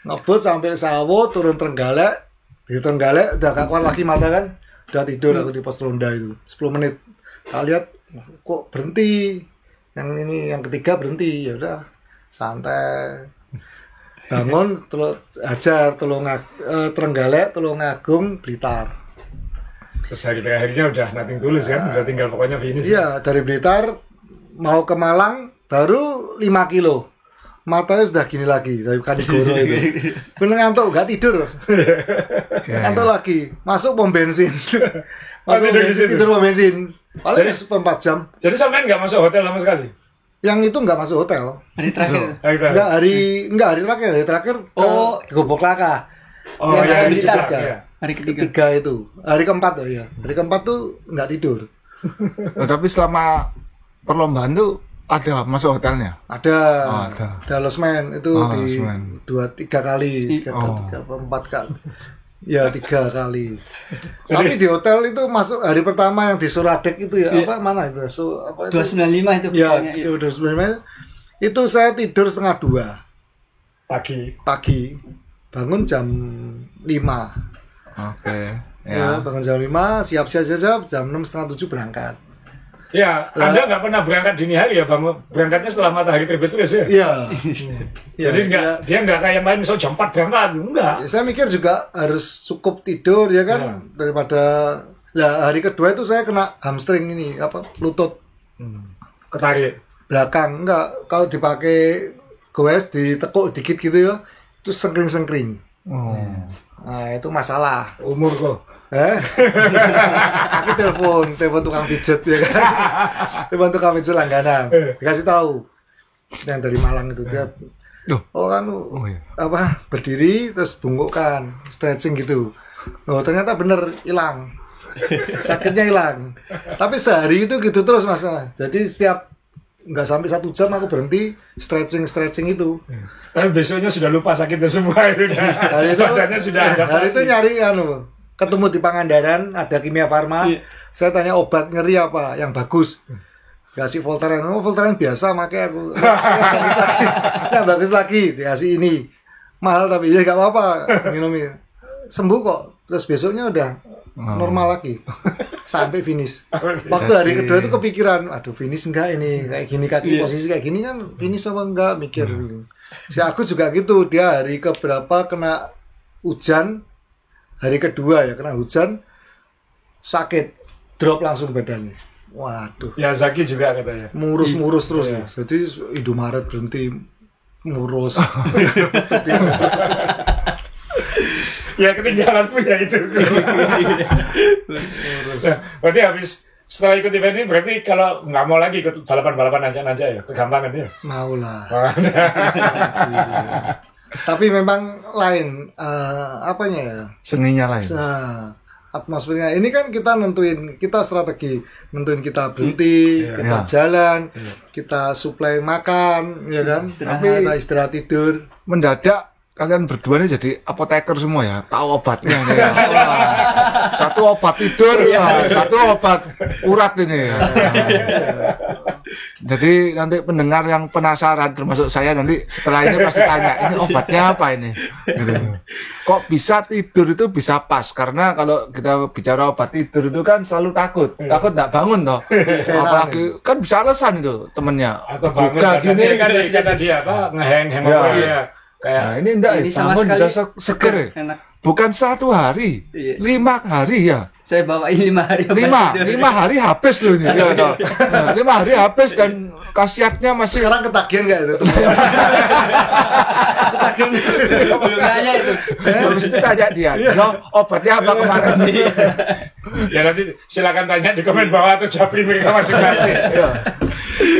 Ngebut sampai sawo turun Trenggalek. Di Trenggalek udah gak kuat lagi mata kan. Udah tidur aku di pos ronda itu 10 menit. Kita lihat kok berhenti. Yang ketiga berhenti. Ya udah santai. Bangun Hajar Trenggalek, Tulungagung, Blitar. Terus hari terakhirnya udah nothing tulus kan, udah tinggal pokoknya finish. Iya, dari Blitar mau ke Malang baru 5 kilo. Matanya sudah gini lagi dari Kanigoro itu. Bener ngantuk, nggak tidur. Ngantuk lagi. Masuk pom bensin. Tidur di situ? Tidur pom bensin. Paling Jadi- 4 jam. Jadi sampean nggak masuk hotel sama sekali? Yang itu nggak masuk hotel. Hari terakhir. Hari terakhir? Hari terakhir. Hari terakhir ke Oh. Gubuk Laka. Oh Yang ya, hari di ketiga. Blitar, ya. Hari ketiga. Ketiga itu. Hari keempat ya. Hari keempat tuh nggak tidur. Oh, tapi selama perlombaan tuh ada masuk hotelnya? Ada. Oh, ada. Ada losmen itu Oh, di losmen. 2-3 kali, 4 kali. Ya 3 kali. Tapi di hotel itu masuk hari pertama yang di Suradek itu ya apa mana itu? Apa itu? 295 itu Ya, pokoknya. itu 295. Itu saya tidur setengah 2 pagi. Bangun jam 5. Oke. Ya, Ya. bangun jam 5, siap-siap jam 6 setengah 7 berangkat. Ya, Anda nggak pernah berangkat dini hari ya, Bang? Berangkatnya setelah matahari terbit terus ya? Iya. Ya, Jadi ya. dia nggak kayak yang lain, misal jam 4 berangkat. Enggak. Ya, saya mikir juga harus cukup tidur ya kan Ya. daripada hari kedua itu saya kena hamstring ini lutut Ketarik. belakang enggak kalau dipakai goes ditekuk dikit gitu ya itu sengkring. Oh. Nah, itu masalah. Umur kok. Aku telepon tukang pijet ya kan. Telepon tukang pijet langganan. Dikasih tahu yang dari Malang itu dia Loh. Oh kan iya. apa berdiri terus bungkukkan stretching gitu. Oh ternyata bener hilang. Sakitnya hilang. Tapi sehari itu gitu terus Mas. Jadi setiap nggak sampai 1 jam aku berhenti stretching itu. Tapi besoknya sudah lupa sakitnya semua itu udah. Hari itu Badannya sudah adaptasi. hari itu nyari ketemu di Pangandaran ada Kimia Farma. Saya tanya obat nyeri apa yang bagus. Kasih Voltaren. Oh, Voltaren biasa makanya aku. Yang bagus lagi dikasih ini. Mahal tapi ya nggak apa-apa minumin. Sembuh kok. Terus besoknya udah normal lagi. Sampai finish. Waktu hari kedua itu kepikiran, aduh finish enggak ini kayak gini kaki posisi kayak gini kan finish apa enggak mikir. Si Agus juga gitu, dia hari keberapa kena hujan, hari kedua ya kena hujan sakit, drop langsung badannya. Waduh. Ya Zaki juga katanya. Murus terus. Jadi Indomaret berhenti ngurus. Ya ketinggalan punya itu. Nah, berarti habis setelah ikut event ini berarti kalau nggak mau lagi ikut balapan aja ya, kegampangan dia. Mau lah. Tapi memang lain apanya ya? Seninya lain. Atmosfernya ini kan kita strategi nentuin kita berhenti, kita jalan, kita suplai makan, ya kan? Tapi kita istirahat tidur. Mendadak kalian berdua ini jadi apoteker semua ya, tahu obatnya nih ya. Satu obat tidur, satu obat urat ini. Jadi nanti pendengar yang penasaran termasuk saya nanti setelah ini pasti tanya, ini obatnya apa ini? Gitu. Kok bisa tidur itu bisa pas? Karena kalau kita bicara obat tidur itu kan selalu takut nggak bangun toh. Apalagi kan bisa alasan itu temennya. Atau bangun gini kan kata dia apa ngeheng ya. Kayak nah, ini enggak ini bangun bisa seger ya. Enak. Bukan 1 hari, 5 hari ya. Saya bawain 5 hari. 5 hari habis loh ini. Ya, no. Nah, 5 hari habis dan khasiatnya masih. Sekarang ketagihan nggak itu? Ketagihan. Belum nanya itu. Habis itu tanya dia, no, obatnya apa kemarin? Ya nanti silakan tanya di komen bawah atau japri mereka masing-masing. Ya.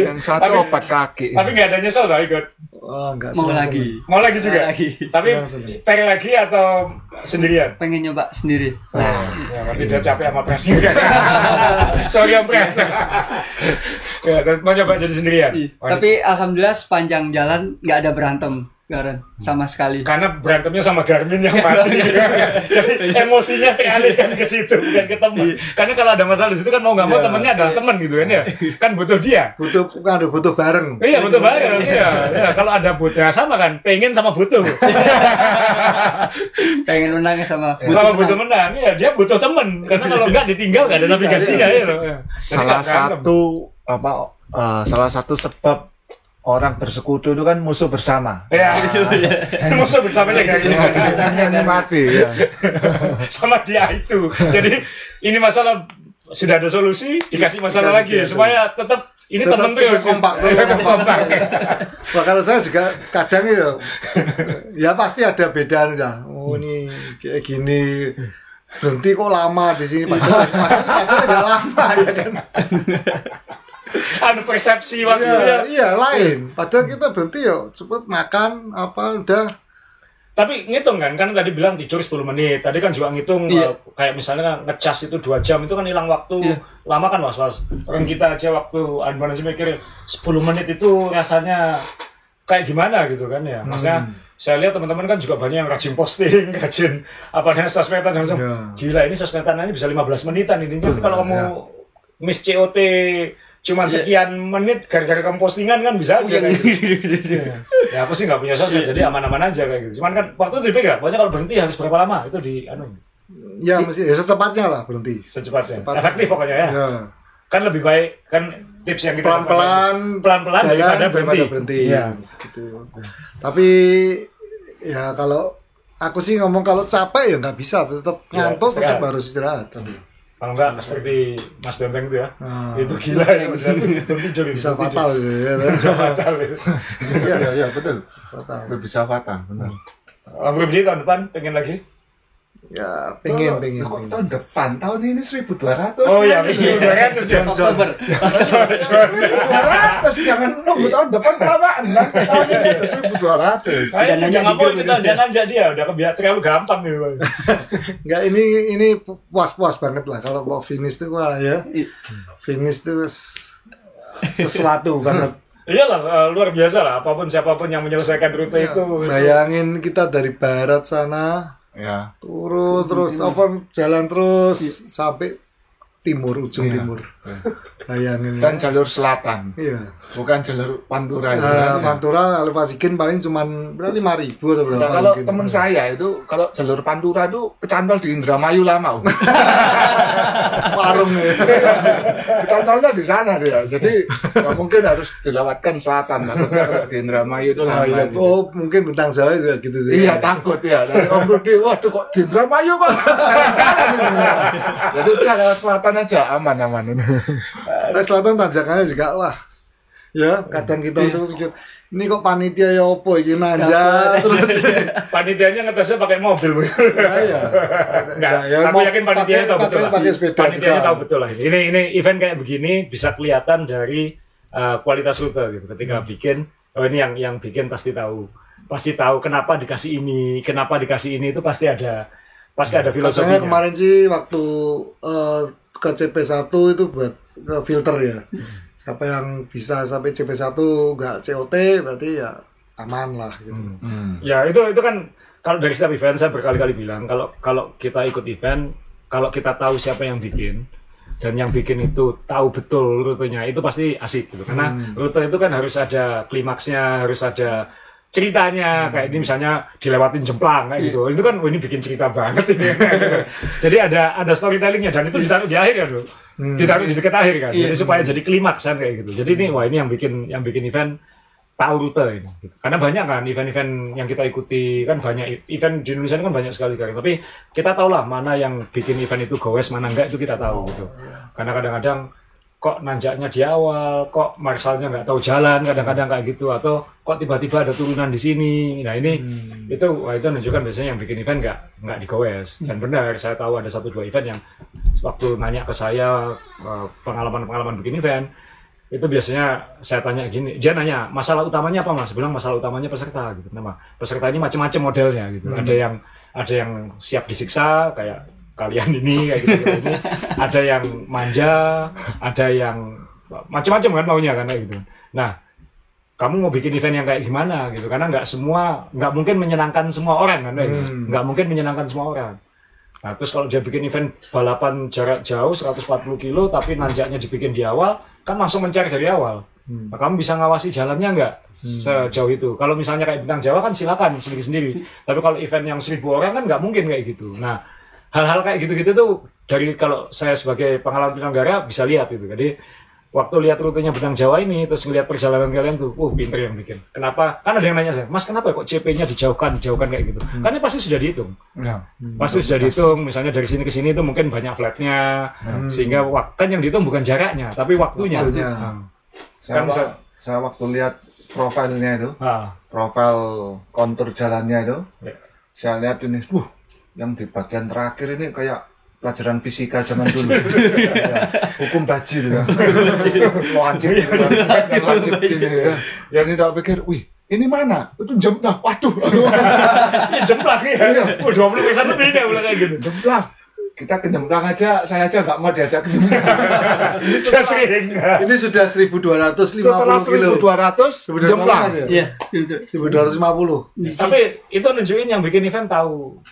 Yang satu obat kaki. Tapi nggak ada nyesel tau ikut. Oh, enggak Mau lagi. Mau lagi juga. Mau lagi. Tapi pengen lagi atau sendirian? Pengen nyoba sendiri. Ya, nanti dia capek sama pres juga. Sorry yang pres. Ya, mau coba jadi sendirian. Tapi alhamdulillah sepanjang jalan nggak ada berantem. Garan sama sekali. Karena berantemnya sama Garmin yang mati. Jadi emosinya teralihkan ke situ bukan ke teman. Karena kalau ada masalah di situ kan mau nggak mau temennya adalah teman gitu kan ya. Kan butuh dia. Butuh bareng. Iya butuh bareng. Iya. Kalau ada butuh sama kan. Pengen sama butuh. Pengen menang sama butuh. Kalau butuh menang ya dia butuh teman. Karena kalau nggak ditinggal nggak ada navigasinya ya. Salah satu sebab orang bersekutu itu kan musuh bersama. Ya, musuh bersamanya kayak gitu. Ini mati ya. Sama dia itu. Jadi ini masalah sudah ada solusi, dikasih masalah lagi supaya tetap ini teman terus. Kompak. Wah, kalau saya juga kadang itu ya pasti ada bedanya. Oh ini kayak gini. Berhenti kok lama di sini padahal udah lama ya kan. Anu persepsi waktunya. Iya lain. Padahal kita berhenti yuk cepet makan apa udah. Tapi ngitung kan tadi bilang tidur 10 menit. Tadi kan juga ngitung kayak misalnya ngecas itu 2 jam itu kan hilang waktu lama kan was-was. Orang kita aja waktu Anban aja mikir 10 menit itu rasanya kayak gimana gitu kan ya. Maksudnya saya lihat teman-teman kan juga banyak yang rajin posting, rajin sosmedan langsung. Gila ini sosmedan aja bisa 15 menitan ini. Tapi kalau kamu miss COT cuman sekian menit gara-gara kamu postingan kan bisa aja kayak gitu. Ya aku sih nggak punya sosmed jadi aman-aman aja kayak gitu. Cuman kan waktu itu dipegang. Pokoknya kalau berhenti harus berapa lama itu di Ya mesti secepatnya lah berhenti. Secepatnya. Efektif pokoknya ya. Kan lebih baik kan tips yang kita pelan-pelan daripada berhenti. Ya. Gitu. Tapi ya kalau aku sih ngomong kalau capek ya nggak bisa tetap ngantuk tetap harus istirahat. Kalau enggak seperti Mas Bembeng itu ya, itu gila ya, bisa fatal ya. Bisa fatal. Iya betul. Fatal. Bisa fatal, benar. Beli tahun depan pengen lagi? Ya, Loh, pengen. kok tahun depan, tahun ini 1.200. Oh ya, kan? 1.200 ya. Oktober. 1.200, jangan nunggu tahun depan kelamaan kan? Tahun ini itu 1.200. Saya nanya jangan di mau grup kita itu. jangan jadi ya, udah terlalu gampang nih. Bang. Enggak, ini puas-puas banget lah kalau mau finish tuh wah ya. Finish tuh sesuatu banget. Iyalah, luar biasa lah. Apapun siapapun yang menyelesaikan rute itu. Bayangin kita dari barat sana Ya. turun terus jalan terus sampai timur, ujung Iya. timur. Bayangin. Dan jalur selatan, Iya. bukan jalur Pantura. Ya. Pantura kalau Pasikin paling cuman berapa 5.000 atau berapa? Nah, kalau mungkin. temen saya itu kalau jalur Pantura itu kecantol di Indramayu lama. Warung ya. Kecantolnya di sana dia. Jadi nggak mungkin harus dilewatkan selatan. Takutnya kalau di Indramayu itu lama. Iya. gitu. Oh, mungkin Bentang Jawa juga gitu sih. Iya takut ya. Dari Om Rudi, waduh kok di Indramayu kok. Jadi udah lewat selatan aja aman. Nah, selatan tanjakannya juga wah. Ya, kadang kita tuh pikir ini kok panitia ya opo iki nanjak terus. Panitianya ngetesnya pakai mobil. Iya. Enggak, Ya, aku mau yakin panitianya tahu betul lah. pakai sepeda Panitianya juga. tahu betul lah. Ini event kayak begini bisa kelihatan dari kualitas rute gitu. Ketika bikin, oh ini yang bikin pasti tahu kenapa dikasih ini itu pasti ada Katanya filosofinya. kemarin sih waktu ke CP1 itu buat ke filter ya. Siapa yang bisa sampai CP1 nggak COT berarti ya aman lah gitu. Ya itu kan kalau dari setiap event saya berkali-kali bilang kalau kita ikut event, kalau kita tahu siapa yang bikin dan yang bikin itu tahu betul rutenya itu pasti asik gitu. Karena rute itu kan harus ada klimaksnya, harus ada ceritanya. Kayak ini misalnya dilewatin Jemplang kayak gitu. Itu kan ini bikin cerita banget ini. Jadi ada storytellingnya dan itu ditaruh di akhir kan, Bro. Ditaruh di dekat akhir kan. Jadi supaya jadi klimaks kan kayak gitu. Jadi ini wah ini yang bikin event tahu rute ini. Gitu. Karena banyak kan event-event yang kita ikuti kan banyak event di Indonesia ini kan banyak sekali kan. Tapi kita tahu lah mana yang bikin event itu goes mana enggak itu kita tahu gitu. Karena kadang-kadang kok nanjaknya di awal, kok marsalnya nggak tahu jalan kadang-kadang kayak gitu atau kok tiba-tiba ada turunan di sini. Nah ini itu menunjukkan biasanya yang bikin event nggak digoes. Dan benar saya tahu ada 1-2 event yang waktu nanya ke saya pengalaman bikin event itu biasanya saya tanya gini, dia nanya masalah utamanya apa Mas? Bilang masalah utamanya peserta gitu. Nama peserta ini macam-macam modelnya gitu. Ada yang siap disiksa kayak kalian ini kayak gitu ini, ada yang manja, ada yang macam-macam kan maunya kan kayak gitu. Nah, kamu mau bikin event yang kayak gimana gitu? Karena nggak mungkin menyenangkan semua orang kan kayak gitu. Nggak mungkin menyenangkan semua orang. Nah, terus kalau dia bikin event balapan jarak jauh 140 kilo tapi nanjaknya dibikin di awal, kan langsung mencari dari awal. Nah, kamu bisa ngawasi jalannya nggak sejauh itu? Kalau misalnya kayak Bintang Jawa kan silakan sendiri-sendiri. Tapi kalau event yang 1.000 orang kan nggak mungkin kayak gitu. Nah, hal-hal kayak gitu-gitu tuh dari kalau saya sebagai pengalaman penyelenggara bisa lihat gitu. Jadi waktu lihat rutenya Bintang Jawa ini terus ngeliat perjalanan kalian tuh, pinter yang bikin. Kenapa? Kan ada yang nanya saya, Mas kenapa kok CP-nya dijauhkan kayak gitu? Kan ini pasti sudah dihitung. Ya. Pasti sudah dihitung. Misalnya dari sini ke sini itu mungkin banyak flatnya, sehingga kan yang dihitung bukan jaraknya, tapi waktunya. Saya waktu lihat profilnya itu, profil kontur jalannya itu, saya lihat ini, yang di bagian terakhir ini kayak pelajaran fisika zaman dulu. Ya, hukum baji gitu. Wajib gini ya. Yang tidak pikir, wih, ini mana? Itu Jemplang. Waduh. Ya Jemplang ya. 20% lebih deh kayak gitu. Jemplang. Kita ke Jemplang aja, saya aja nggak mau diajak ke Jemplang. Ini sudah sering. Ini sudah 1.250 Setelah kilo. 1.200 Jemplang. Iya, 1.250. Tapi itu nunjukin yang bikin event tahu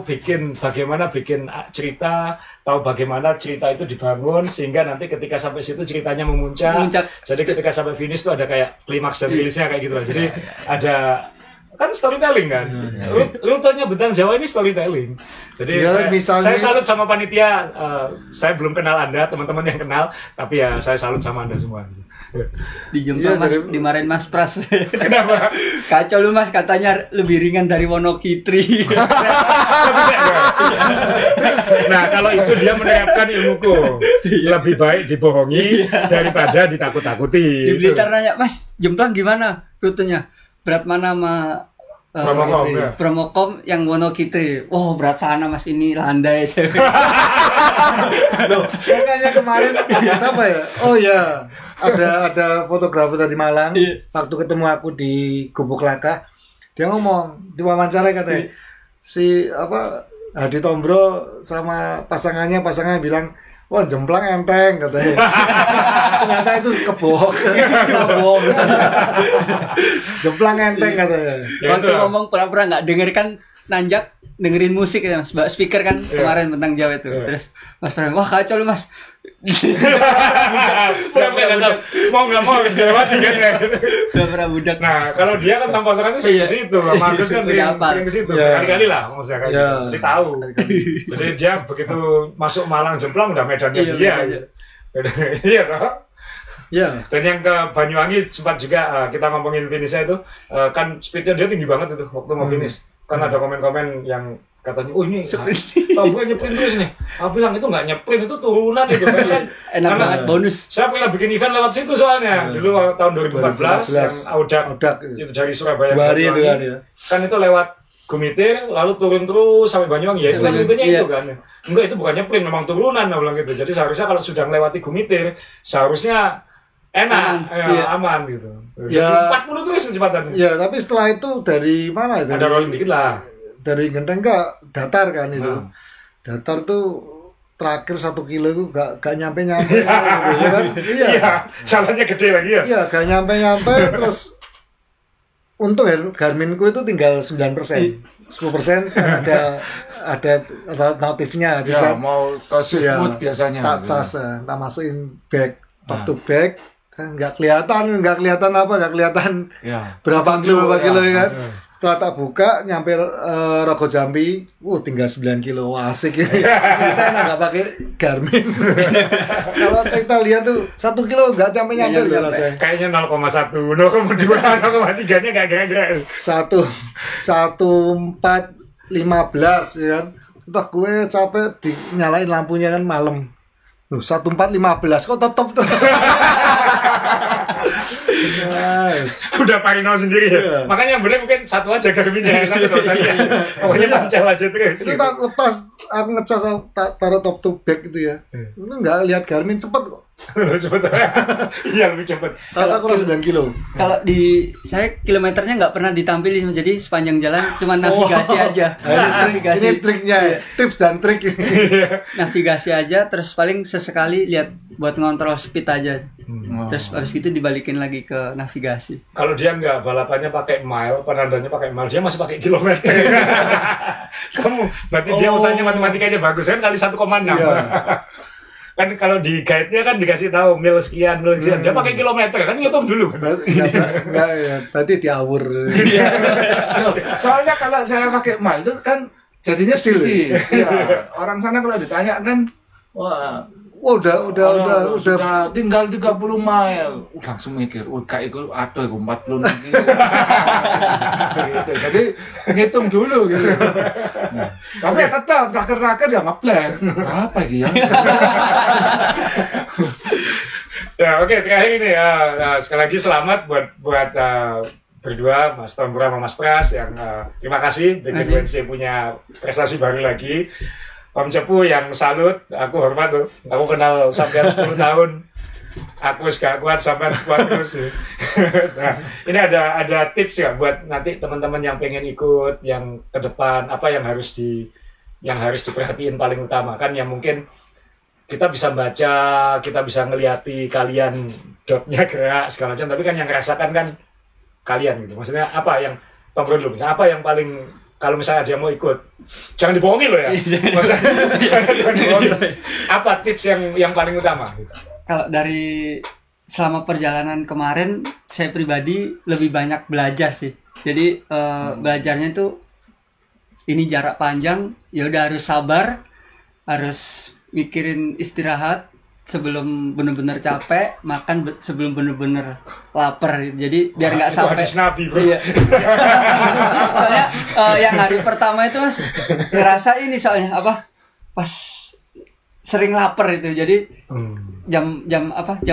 bikin bagaimana bikin cerita, tahu bagaimana cerita itu dibangun sehingga nanti ketika sampai situ ceritanya memuncak. Jadi ketika sampai finish tuh ada kayak klimaks dan rilisnya kayak gitu lah. Jadi ada kan storytelling kan. Rutenya Bintang Jawa ini storytelling. Jadi Ya, saya salut sama panitia. Saya belum kenal Anda, teman-teman yang kenal, tapi ya saya salut sama Anda semua. Di Jemplang Mas, dimarahin Mas Pras. Kenapa? Kacau lu Mas, katanya lebih ringan dari Wonokitri. Nah, kalau itu dia menerapkan ilmuku. Lebih baik dibohongi daripada ditakut-takuti. Di Blitar nanya, Mas, Jemplang gimana rutenya? Berat mana sama Promocom, ya. Promocom yang Wonokitri. Oh, berat sana Mas ini landai. Loh, makanya kemarin siapa ya? Oh ya, ada fotografer dari Malang. Waktu ketemu aku di Gubuk Laka, dia ngomong di wawancara katanya si Hadi Tombro sama pasangannya bilang, wah jemplang enteng katanya. Ternyata itu kebohong. Jemplang enteng katanya. Waktu ngomong pura-pura nggak dengarkan nanjak dengerin musik ya Mas, speaker kan kemarin tentang Jawa itu. Terus Mas Pram, wah kacau lu Mas. Mau nggak mau harus dilewati kan ya. Pura-pura budak. Nah kalau dia kan sama pasangannya sering ke situ, Markus kan sering ke situ, kali-kali lah maksudnya kan. Jadi tahu. Jadi dia begitu masuk Malang Jemplang udah medannya dia. Iya toh. Ya. Dan yang ke Banyuwangi sempat juga kita ngomongin finishnya itu kan speednya dia tinggi banget itu waktu mau finish. Kan ada komen-komen yang katanya, oh ini Tombro nyeprint terus nih. Aku bilang itu nggak nyeprint, itu turunan itu kan. Enak banget bonus. Saya pernah bikin event lewat situ soalnya. Dulu tahun 2014 yang Audak itu dari Surabaya ke Banyuwangi. Kan itu lewat Gumitir, lalu turun terus sampai Banyuwangi. Ya itu kan rutenya itu kan. Enggak, itu bukan nyeprint, memang turunan, bilang gitu. Jadi seharusnya kalau sudah melewati Gumitir, seharusnya enak, aman gitu. Ya, 40 tuh kecepatan. Ya, tapi setelah itu dari mana itu? Ada rolling dikit lah. Dari Genteng ke datar kan itu. Datar tuh terakhir 1 kilo itu gak nyampe gitu, ya kan? Iya, jalannya gede lagi ya. Iya, gak nyampe terus untung Garminku itu tinggal 9%. 10% ada notifnya bisa mau ke shift mode biasanya. Tak cas, tak masukin bag, top to bag. Nggak kelihatan berapa kilo ya kan. Setelah tak buka nyampe Rogo Jambi, tinggal 9 kilo, wah asik ini. Kita nggak pakai Garmin. Kalau kita lihat tuh 1 kilo nggak nyampe rasanya. Kayaknya 0,1, 0,2, 0,3-nya nggak kira-kira. 1415 ya kan. Entah gue capek dinyalain lampunya kan malam. 1415 kok tetap Nice. Udah parino sendiri ya. Makanya yang bener mungkin satu aja Garminnya, satu nggak usah lihat. Pokoknya pancal aja terus. Itu tak lepas aku ngecas taruh top to back gitu ya. Itu nggak lihat Garmin cepet kok. Cepet. Iya lebih cepet. Tata kurang 9 kilo. Kalau di saya kilometernya nggak pernah ditampilin, jadi sepanjang jalan cuma navigasi aja. Ini triknya, tips dan trik. Navigasi aja, terus paling sesekali lihat buat ngontrol speed aja. Terus habis itu dibalikin lagi ke navigasi. Kalau dia nggak balapannya pakai mile, penandanya pakai mile, dia masih pakai kilometer. Kamu berarti dia utangnya matematikanya bagus kan, kali 1,6. Kan kalau di guide-nya kan dikasih tahu mil sekian. Dia pakai kilometer kan, ngitung dulu. Enggak ya, berarti diawur. Soalnya kalau saya pakai mile itu kan jadinya sedikit. Ya, orang sana kalau ditanya kan, wah, udah tinggal 30 mile. Langsung mikir, kayak itu ada 46 kilo. Gitu. Jadi ngitung dulu gitu. Nah, tapi tetap raker-raker ya ngeplan. Apa gitu ya? Ya oke, terakhir ini sekali lagi selamat buat berdua, Mas Tombro sama Mas Pras yang terima kasih bikin Wednesday punya prestasi baru lagi. Om Cepu yang salut, aku hormat tuh. Aku kenal sampai 10 tahun. Aku gak kuat sampai kuat terus. Nah, ini ada tips ya buat nanti teman-teman yang pengen ikut, yang ke depan, apa yang harus diperhatiin paling utama kan, yang mungkin kita bisa baca, kita bisa ngelihati kalian dotnya gerak segala macam, tapi kan yang ngerasakan kan kalian gitu. Maksudnya apa yang Tombro dulu, apa yang paling, kalau misalnya dia mau ikut, jangan dibohongi loh ya. Jangan dibohongi. Apa tips yang paling utama? Kalau dari selama perjalanan kemarin, saya pribadi lebih banyak belajar sih. Jadi belajarnya tuh ini jarak panjang, ya udah harus sabar, harus mikirin istirahat sebelum bener-bener capek, makan sebelum bener-bener lapar. Jadi biar nggak sampai. Nabi, bro. Iya. Soalnya yang hari pertama itu Mas ngerasa ini soalnya pas sering lapar itu. Jadi jam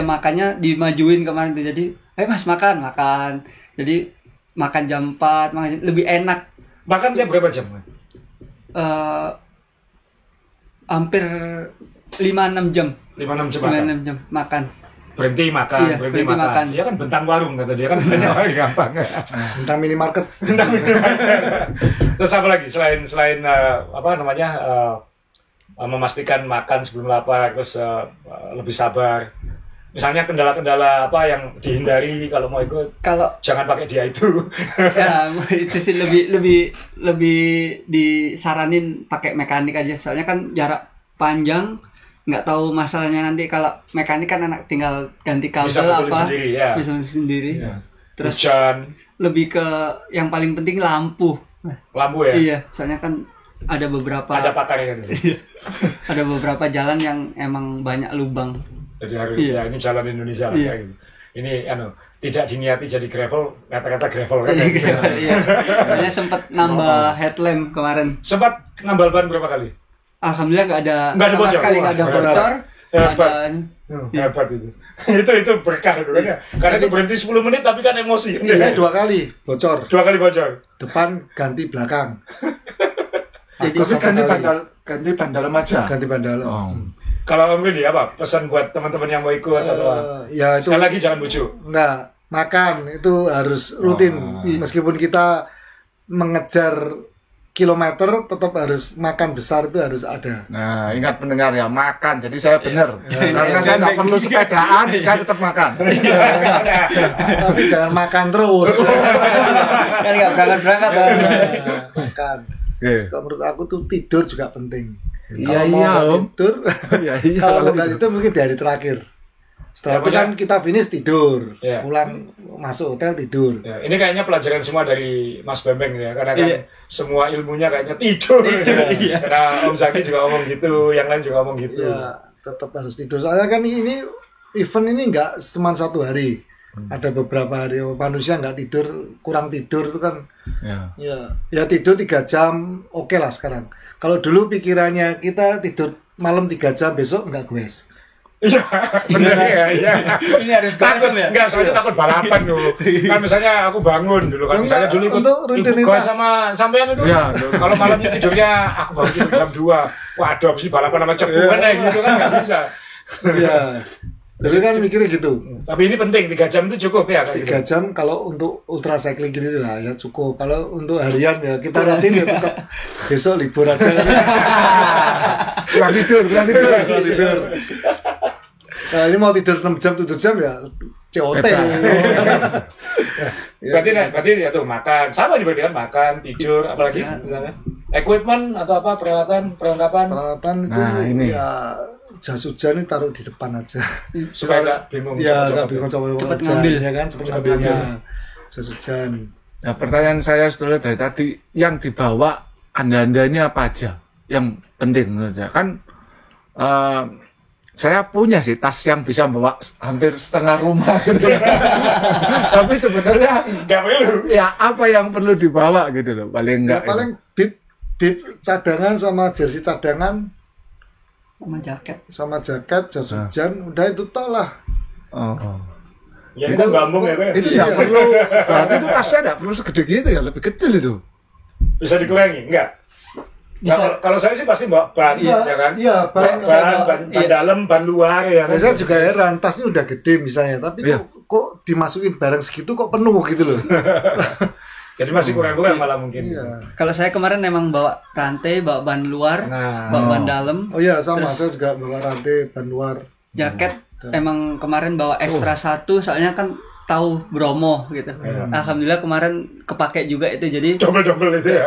makannya dimajuin kemarin itu. Jadi, Mas makan. Jadi makan jam 4, lebih enak. Makan tiap berapa jam? Hampir 5-6 jam. 5-6 jam makan. 5-6 jam makan. Berhenti makan, Iya, berhenti berhenti makan. makan. Dia kan bentan warung kata dia kan banyak gampang. Tentang minimarket. Terus apa lagi selain apa namanya memastikan makan sebelum lapar, terus lebih sabar. Misalnya kendala-kendala apa yang dihindari kalau mau ikut, Kalau jangan pakai dia itu. ya itu sih lebih disaranin pakai mekanik aja, soalnya kan jarak panjang, nggak tahu masalahnya nanti. Kalau mekanik kan enak tinggal ganti kabel Bisa betulin apa sendiri, ya. bisa betulin sendiri. Ya. Terus Hujan, lebih ke yang paling penting lampu. lampu ya. Iya, soalnya kan ada beberapa Ada pakarnya kan. ada beberapa jalan yang emang banyak lubang. Jadi harus Iya. ya ini jalan Indonesia lah Iya. kayak gitu. Ini tidak diniati jadi gravel, kata-kata gravel kan. Iya. Soalnya sempat nambah headlamp kemarin. Sempat nambal ban berapa kali? Alhamdulillah nggak ada Nggak ada sama bocor. sekali nggak ada Wah, bocor. Nggak Hebat. ada. Hebat itu. itu berkah itu kan ya. Karena itu berhenti 10 menit tapi kan emosi. Saya 2 kali bocor. 2 kali bocor. Depan ganti belakang. Jadi Tapi ganti kali. bandal aja. Ganti bandal. Oh. Kalau Om Rudi apa? Pesan buat teman-teman yang mau ikut atau apa? Ya itu Sekali lagi jangan bujuk. enggak, makan itu harus rutin. Meskipun kita mengejar kilometer, tetap harus makan besar, itu harus ada. Nah, ingat pendengar ya, makan. Jadi saya benar. Karena saya nggak perlu sepedaan, saya tetap makan. Tapi jangan makan terus. kan nggak berangkat Makan. Oke. Kalau menurut aku tuh tidur juga penting. Iya, Kalau mau iya, nggak Om. tidur, Iya, iya. kalau nggak tidur mungkin di hari terakhir. Setelah itu Ya, kan kita finish tidur, Iya. pulang masuk hotel tidur. Ya, ini kayaknya pelajaran semua dari Mas Bembeng ya, karena kan Iya. semua ilmunya kayaknya tidur. iya. Karena Om Zaki juga ngomong gitu, yang lain juga ngomong gitu. Ya tetap harus tidur. Soalnya kan ini event ini nggak cuma 1 hari. Ada beberapa hari manusia nggak tidur, kurang tidur itu kan. Ya. Ya tidur 3 jam, oke lah sekarang. Kalau dulu pikirannya kita tidur malam 3 jam, besok nggak goes. Iya, bener ya. Iya. Ini harus Takut kosong ya. enggak, soalnya takut balapan dulu. Kan misalnya aku bangun dulu kan, misalnya dulu ikut Untuk rutinitas. sama sampean itu. Iya, Kalau malamnya tidurnya aku baru tidur jam 2. Waduh, habis balapan sama cepu kan kayak gitu kan enggak bisa. Iya. Jadi kan mikirnya gitu. Tapi ini penting, 3 jam itu cukup ya kayak 3 gitu. jam kalau untuk ultra cycling gitu lah ya cukup. Kalau untuk harian ya kita rutin ya tetap besok libur aja. Kurang tidur. Kalau tidur. Nah, ini mau tidur 6 jam 7 jam ya COT. Berarti ya tuh makan. Sama juga kan makan, tidur, apalagi misalnya equipment atau apa peralatan, perlengkapan Peralatan itu Nah, ini. ya jas hujan ini taruh di depan aja. supaya enggak bingung. Ya nggak bingung coba Cepet ngambil. ya kan cepet ngambilnya jas hujan. Nah, pertanyaan saya setelah dari tadi, yang dibawa anda-anda ini apa aja? Yang penting menurut saya. Kan saya punya sih tas yang bisa bawa hampir setengah rumah gitu. Tapi sebenarnya Enggak perlu. ya apa yang perlu dibawa gitu loh, paling enggak. Ya, paling bib cadangan sama jersey cadangan Sama jaket. sama jaket jas hujan udah itu toh lah. Oh. Ya itu gambung ya, Pak. Itu enggak perlu. Berarti itu tasnya enggak perlu segede gitu ya, lebih kecil itu. Bisa dikurangi? Enggak. Bisa. Kalau saya sih pasti bawa ban, Iya, ya kan? iya, ban. ban Iya. dalam, ban luar ya kan. Saya juga heran tasnya udah gede misalnya tapi Iya. kok dimasukin barang segitu kok penuh gitu loh. Jadi masih kurang-kurang malah mungkin. Iya. Kalau saya kemarin emang bawa rantai, bawa ban luar, Nah. bawa ban dalam, Oh iya sama saya juga bawa rantai ban luar. jaket. Emang kemarin bawa ekstra 1, soalnya kan tahu Bromo gitu. Alhamdulillah kemarin kepake juga itu. Jadi Double-double itu ya.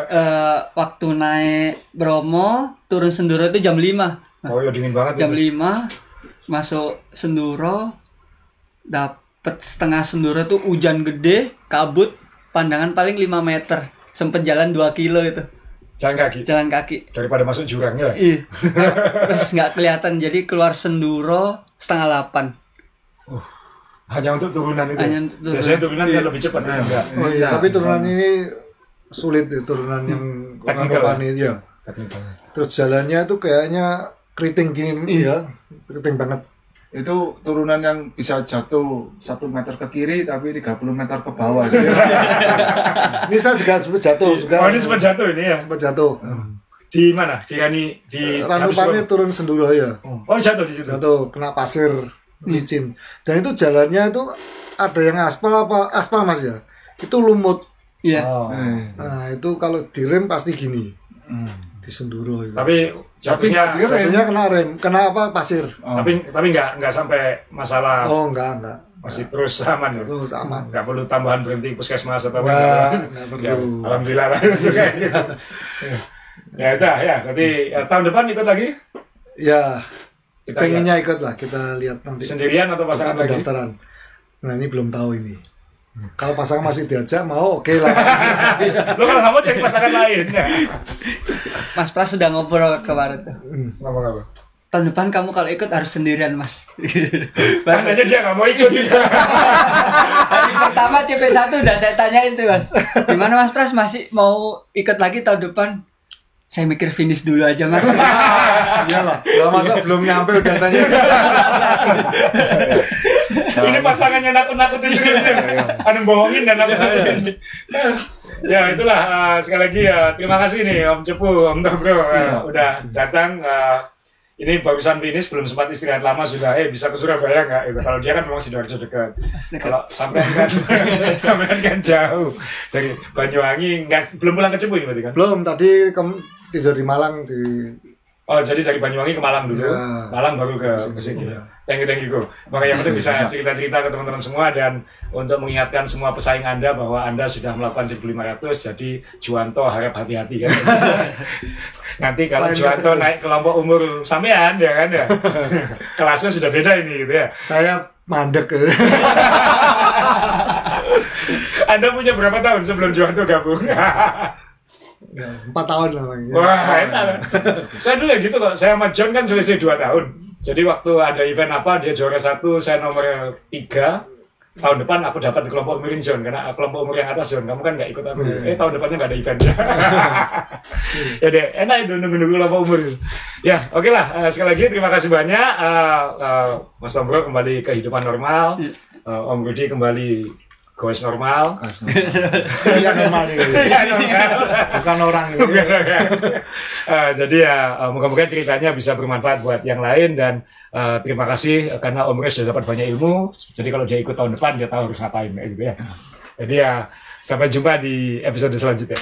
waktu naik Bromo turun Senduro itu jam 5. Oh ya dingin banget. Jam itu. 5 masuk Senduro, dapet setengah Senduro tuh hujan gede, kabut, pandangan paling 5 meter, sempet jalan 2 kilo itu, Jalan kaki. jalan kaki. Daripada masuk jurang ya. Ih, terus nggak kelihatan, jadi keluar Senduro 7:30. Hanya untuk turunan itu. Hanya untuk turunan. Biasanya turunan kan lebih cepat. Enggak. Oh iya, tapi turunan ini sulit ya, turunan yang Teknikal. orang ini ya. Teknikal. Terus jalannya tuh kayaknya keriting gini ya, keriting banget. itu turunan yang bisa jatuh 1 meter ke kiri tapi 30 meter ke bawah. Ini saya juga sempat jatuh juga. Oh, ini sempat jatuh ini ya? Sempat jatuh. Di mana? Di Ranupannya turun Senduro ya. Oh, jatuh di situ. Jatuh kena pasir licin. Dan itu jalannya itu ada yang aspal Mas ya. Itu lumut. Iya. Oh. Nah, itu kalau direm pasti gini. Di Senduro itu. Tapi jatuhnya Jatuhnya kena rem, kena pasir. tapi nggak sampai masalah. Oh, enggak. Masih terus aman ya. Terus aman. Nggak perlu tambahan berhenti puskesmas atau Enggak Ya, perlu. alhamdulillah lah itu kayak gitu. Ya udah ya, berarti tahun depan ikut lagi? Ya, Kita pengennya ikut lah. Kita lihat nanti. sendirian atau pasangan lagi? Pendaftaran. Nah, ini belum tahu ini. Kalau pasangan masih diajak mau oke lah. Lo kalau nggak mau cek pasangan lain ya. Mas Pras sudah ngobrol kemarin tuh. Ngapa? Tahun depan kamu kalau ikut harus sendirian, Mas. Bahkan aja dia nggak mau ikut. Hari pertama CP1 udah saya tanyain tuh, Mas. Gimana Mas Pras masih mau ikut lagi tahun depan? Saya mikir finish dulu aja, Mas. Iyalah, masa belum nyampe udah tanya. Ini pasangannya nakut-nakutin terus ya. Anu bohongin dan nakut-nakutin. Ya itulah sekali lagi ya terima kasih nih Om Cepu, Om Dobro udah datang. Ini barusan finish, belum sempat istirahat lama sudah bisa ke Surabaya nggak? Gitu. Kalau dia kan memang Sidoarjo dekat. Kalau sampean kan jauh dari Banyuwangi, belum pulang ke Cepu ini berarti kan? Belum, tadi tidur di Malang di. Oh, jadi dari Banyuwangi ke Malang dulu, Ya. Malang baru ke sini. Thank you Go. Maka yang penting bisa cerita-cerita ke teman-teman semua dan untuk mengingatkan semua pesaing Anda bahwa Anda sudah melakukan 1.500, jadi Juwanto harap hati-hati kan. Nanti kalau Juwanto naik kelompok umur sampean ya kan ya, kelasnya sudah beda ini gitu ya. Saya mandek. Anda punya berapa tahun sebelum Juwanto gabung? 4 tahun lah Bang. Wah, enak. Saya dulu ya gitu kok. Saya sama John kan selisih 2 tahun. Jadi waktu ada event apa, dia juara 1, saya nomor 3. Tahun depan aku dapat di kelompok umurin John, karena kelompok umur yang atas John, kamu kan nggak ikut aku. Tahun depannya nggak ada eventnya. Ya deh, enak itu nunggu-nunggu kelompok umur. Ya, oke lah. Sekali lagi terima kasih banyak. Mas Tombro kembali ke kehidupan normal. Om Rudi kembali goes normal. Iya normal ini. Bukan orang ini. Jadi ya moga-moga ceritanya bisa bermanfaat buat yang lain dan terima kasih karena Om Res sudah dapat banyak ilmu. Jadi kalau dia ikut tahun depan dia tahu harus ngapain gitu ya. Jadi ya sampai jumpa di episode selanjutnya.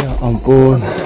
Ya ampun.